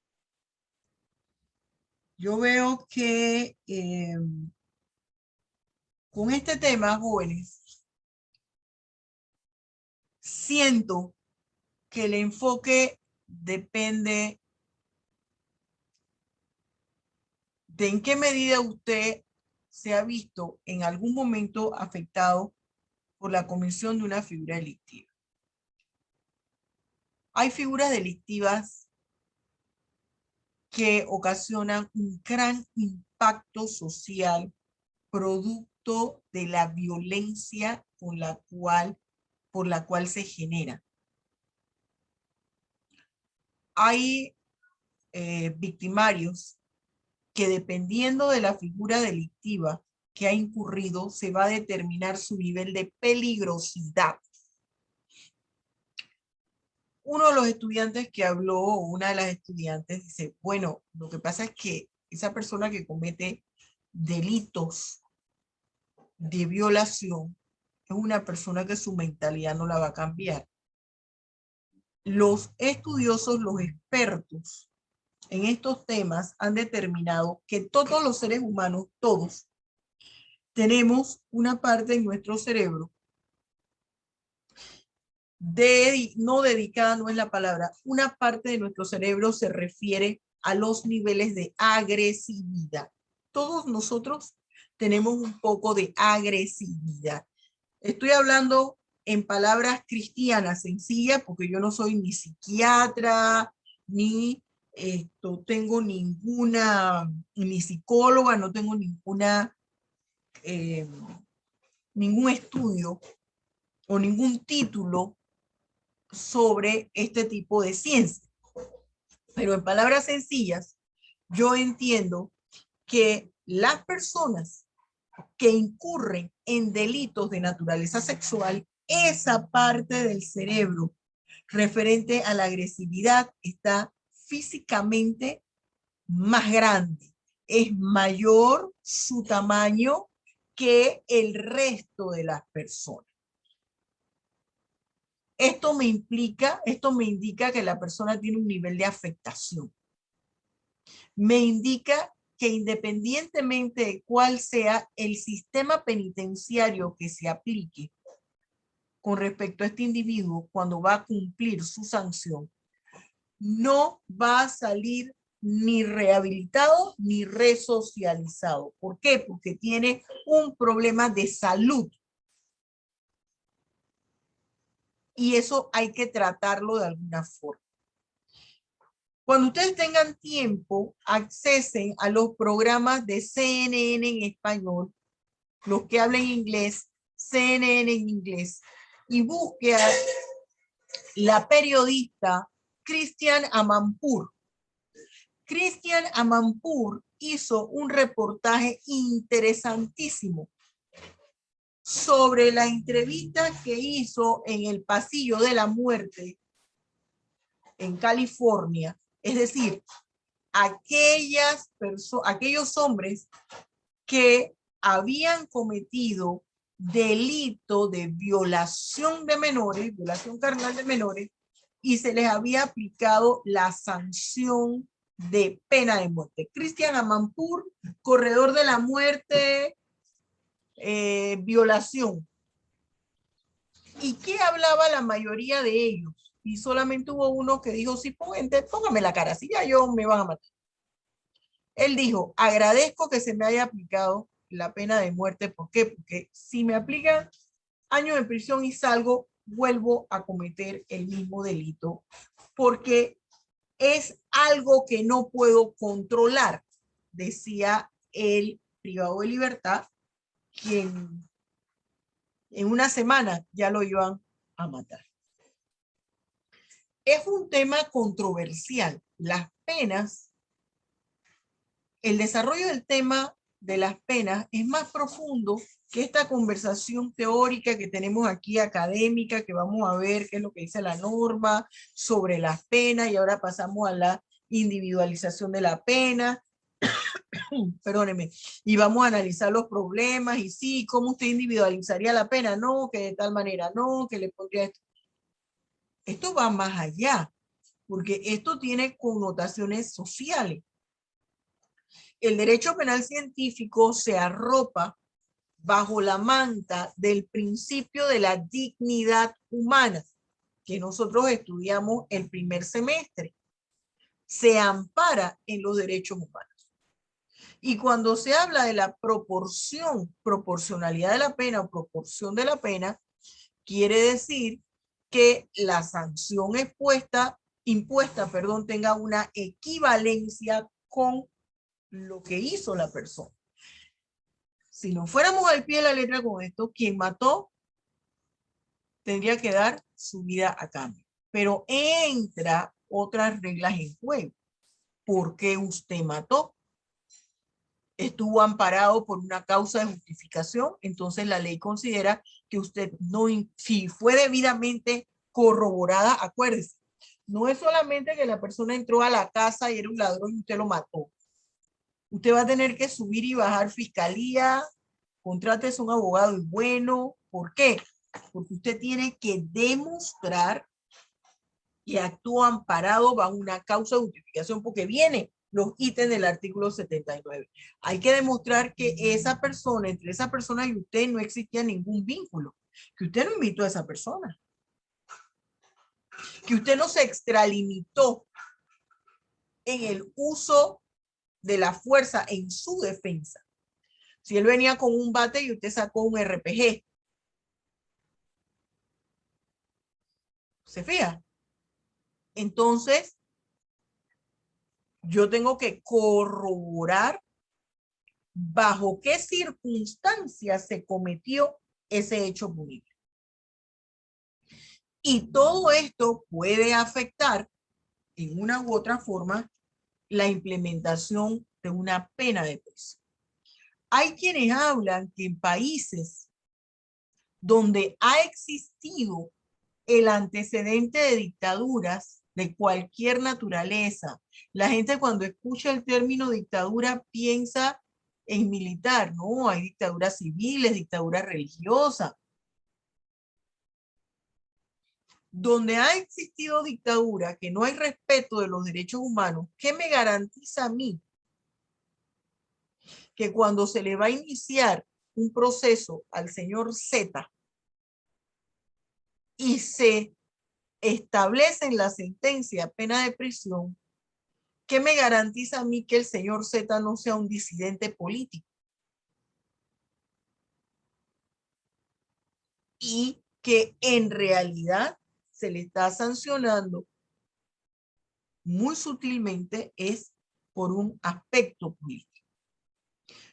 Yo veo que con este tema, jóvenes, siento que el enfoque depende de en qué medida usted se ha visto en algún momento afectado por la comisión de una figura delictiva. Hay figuras delictivas que ocasionan un gran impacto social producto de la violencia por la cual se genera. Hay victimarios que dependiendo de la figura delictiva que ha incurrido, se va a determinar su nivel de peligrosidad. Uno de los estudiantes que habló, una de las estudiantes, dice, bueno, lo que pasa es que esa persona que comete delitos de violación es una persona que su mentalidad no la va a cambiar. Los estudiosos, los expertos en estos temas han determinado que todos los seres humanos, todos, tenemos una parte en nuestro cerebro no dedicada, no es la palabra, una parte de nuestro cerebro se refiere a los niveles de agresividad. Todos nosotros tenemos un poco de agresividad. Estoy hablando en palabras cristianas sencillas porque yo no soy ni psiquiatra, ni tengo ni psicóloga, no tengo ningún estudio o ningún título sobre este tipo de ciencia. Pero en palabras sencillas, yo entiendo que las personas que incurren en delitos de naturaleza sexual, esa parte del cerebro referente a la agresividad está físicamente más grande. Es mayor su tamaño que el resto de las personas. Esto me indica que la persona tiene un nivel de afectación. Me indica que independientemente de cuál sea el sistema penitenciario que se aplique con respecto a este individuo cuando va a cumplir su sanción, no va a salir ni rehabilitado ni resocializado. ¿Por qué? Porque tiene un problema de salud. Y eso hay que tratarlo de alguna forma. Cuando ustedes tengan tiempo, accesen a los programas de CNN en español, los que hablen inglés, CNN en inglés, y busquen a la periodista Christiane Amanpour. Christiane Amanpour hizo un reportaje interesantísimo sobre la entrevista que hizo en el Pasillo de la Muerte en California. Es decir, aquellos hombres que habían cometido delito de violación de menores, violación carnal de menores, y se les había aplicado la sanción de pena de muerte. Christiane Amanpour, corredor de la muerte, violación. ¿Y qué hablaba la mayoría de ellos? Y solamente hubo uno que dijo, sí, póngame la cara, si ya yo me van a matar. Él dijo, agradezco que se me haya aplicado la pena de muerte. ¿Por qué? Porque si me aplican años de prisión y salgo, vuelvo a cometer el mismo delito. Porque es algo que no puedo controlar, decía el privado de libertad, quien en una semana ya lo iban a matar. Es un tema controversial. Las penas, el desarrollo del tema de las penas es más profundo que esta conversación teórica que tenemos aquí, académica, que vamos a ver qué es lo que dice la norma sobre las penas, y ahora pasamos a la individualización de la pena. Perdóneme, y vamos a analizar los problemas, y sí, cómo usted individualizaría la pena, no, que de tal manera, no, que le pondría esto. Esto va más allá, porque esto tiene connotaciones sociales. El derecho penal científico se arropa bajo la manta del principio de la dignidad humana, que nosotros estudiamos el primer semestre. Se ampara en los derechos humanos. Y cuando se habla de la proporcionalidad de la pena o proporción de la pena, quiere decir que la sanción impuesta, tenga una equivalencia con lo que hizo la persona. Si no fuéramos al pie de la letra con esto, quien mató tendría que dar su vida a cambio. Pero entra otras reglas en juego. ¿Por qué usted mató? Estuvo amparado por una causa de justificación, entonces la ley considera que usted no, si fue debidamente corroborada, acuérdese, no es solamente que la persona entró a la casa y era un ladrón y usted lo mató. Usted va a tener que subir y bajar fiscalía, contrátese un abogado y bueno. ¿Por qué? Porque usted tiene que demostrar que actuó amparado bajo una causa de justificación, porque viene los ítems del artículo 79. Hay que demostrar que esa persona, entre esa persona y usted no existía ningún vínculo, que usted no invitó a esa persona, que usted no se extralimitó en el uso de la fuerza en su defensa. Si él venía con un bate y usted sacó un RPG. ¿Se fija? Entonces, yo tengo que corroborar bajo qué circunstancias se cometió ese hecho punible. Y todo esto puede afectar en una u otra forma la implementación de una pena de prisión. Hay quienes hablan que en países donde ha existido el antecedente de dictaduras de cualquier naturaleza, la gente cuando escucha el término dictadura piensa en militar, no, hay dictaduras civiles, dictaduras religiosas. Donde ha existido dictadura, que no hay respeto de los derechos humanos, ¿qué me garantiza a mí? Que cuando se le va a iniciar un proceso al señor Z y se establece en la sentencia pena de prisión, ¿qué me garantiza a mí que el señor Z no sea un disidente político? Y que en realidad se le está sancionando muy sutilmente es por un aspecto político.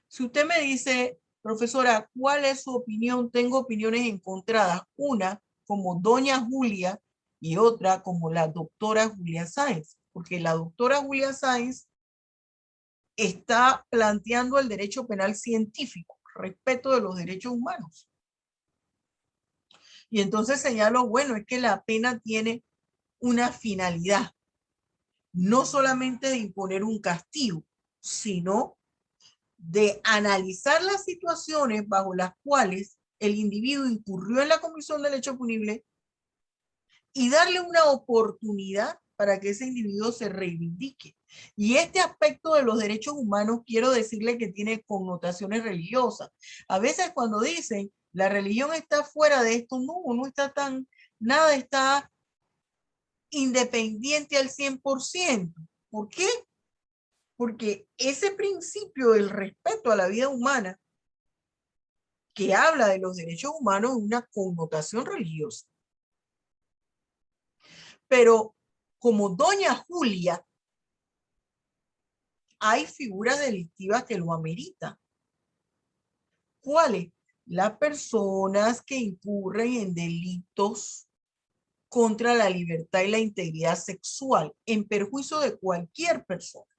Si usted me dice, profesora, ¿cuál es su opinión? Tengo opiniones encontradas. Una como doña Julia y otra como la doctora Julia Sáenz, porque la doctora Julia Sáenz está planteando el derecho penal científico, respeto de los derechos humanos. Y entonces señalo, bueno, es que la pena tiene una finalidad, no solamente de imponer un castigo, sino de analizar las situaciones bajo las cuales el individuo incurrió en la comisión del hecho punible y darle una oportunidad para que ese individuo se reivindique. Y este aspecto de los derechos humanos, quiero decirle que tiene connotaciones religiosas. A veces cuando dicen, la religión está fuera de esto, no está tan, nada está independiente al 100%. ¿Por qué? Porque ese principio del respeto a la vida humana que habla de los derechos humanos es una connotación religiosa. Pero como doña Julia, hay figuras delictivas que lo ameritan. ¿Cuáles? Las personas que incurren en delitos contra la libertad y la integridad sexual en perjuicio de cualquier persona.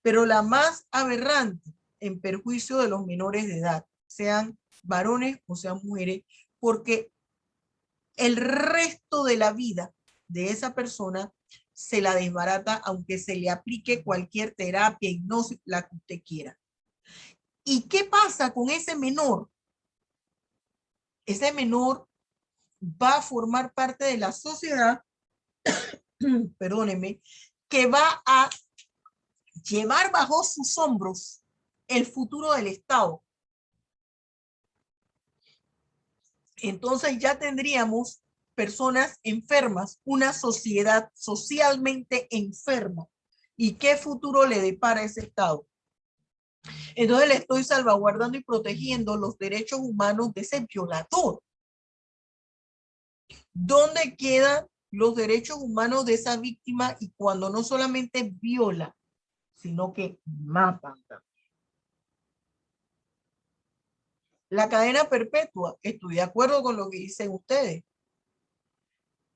Pero la más aberrante en perjuicio de los menores de edad, sean varones o sean mujeres, porque el resto de la vida de esa persona se la desbarata aunque se le aplique cualquier terapia, hipnosis, la que usted quiera. ¿Y qué pasa con ese menor? Ese menor va a formar parte de la sociedad, perdóneme, que va a llevar bajo sus hombros el futuro del Estado. Entonces ya tendríamos personas enfermas, una sociedad socialmente enferma. ¿Y qué futuro le depara ese Estado? Entonces le estoy salvaguardando y protegiendo los derechos humanos de ese violador. ¿Dónde quedan los derechos humanos de esa víctima y cuando no solamente viola, sino que matan? La cadena perpetua, estoy de acuerdo con lo que dicen ustedes,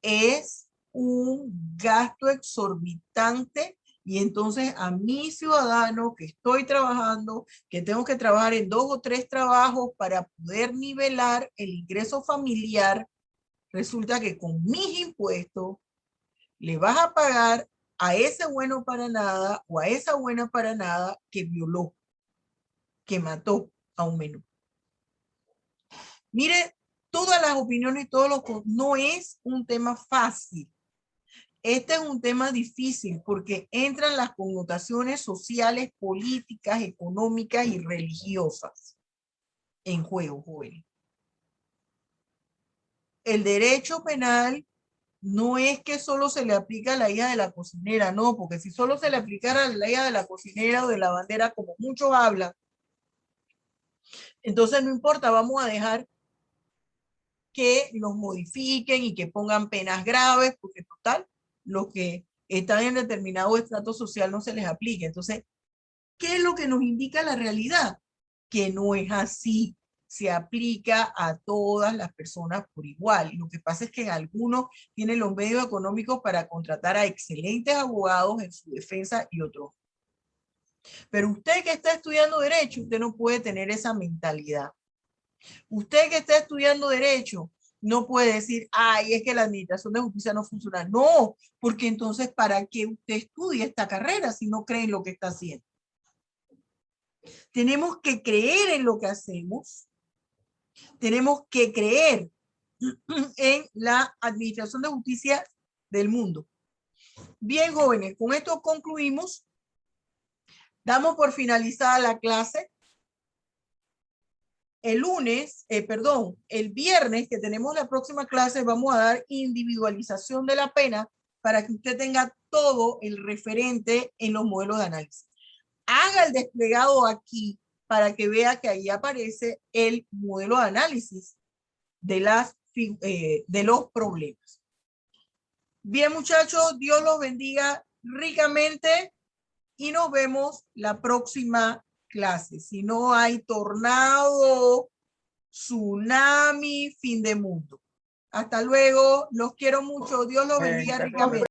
es un gasto exorbitante y entonces a mi ciudadano que estoy trabajando, que tengo que trabajar en 2 o 3 trabajos para poder nivelar el ingreso familiar, resulta que con mis impuestos le vas a pagar a ese bueno para nada o a esa buena para nada que violó, que mató a un menor. Mire, todas las opiniones y todo no es un tema fácil. Este es un tema difícil porque entran las connotaciones sociales, políticas, económicas y religiosas en juego, jóvenes. El derecho penal no es que solo se le aplica a la hija de la cocinera, no, porque si solo se le aplicara a la hija de la cocinera o de la bandera, como muchos hablan, entonces no importa, vamos a dejar que los modifiquen y que pongan penas graves, porque total, los que están en determinado estrato social no se les aplica. Entonces, ¿qué es lo que nos indica la realidad? Que no es así. Se aplica a todas las personas por igual. Lo que pasa es que algunos tienen los medios económicos para contratar a excelentes abogados en su defensa y otros. Pero usted que está estudiando Derecho, usted no puede tener esa mentalidad. Usted que está estudiando Derecho no puede decir, ay, es que la administración de justicia no funciona. No, porque entonces, ¿para qué usted estudia esta carrera si no cree en lo que está haciendo? Tenemos que creer en lo que hacemos. Tenemos que creer en la administración de justicia del mundo. Bien, jóvenes, con esto concluimos. Damos por finalizada la clase. El viernes que tenemos la próxima clase vamos a dar individualización de la pena para que usted tenga todo el referente en los modelos de análisis. Haga el desplegado aquí para que vea que ahí aparece el modelo de análisis de los problemas. Bien, muchachos, Dios los bendiga ricamente y nos vemos la próxima clase. Si no hay tornado, tsunami, fin de mundo. Hasta luego. Los quiero mucho. Dios los bendiga ricamente.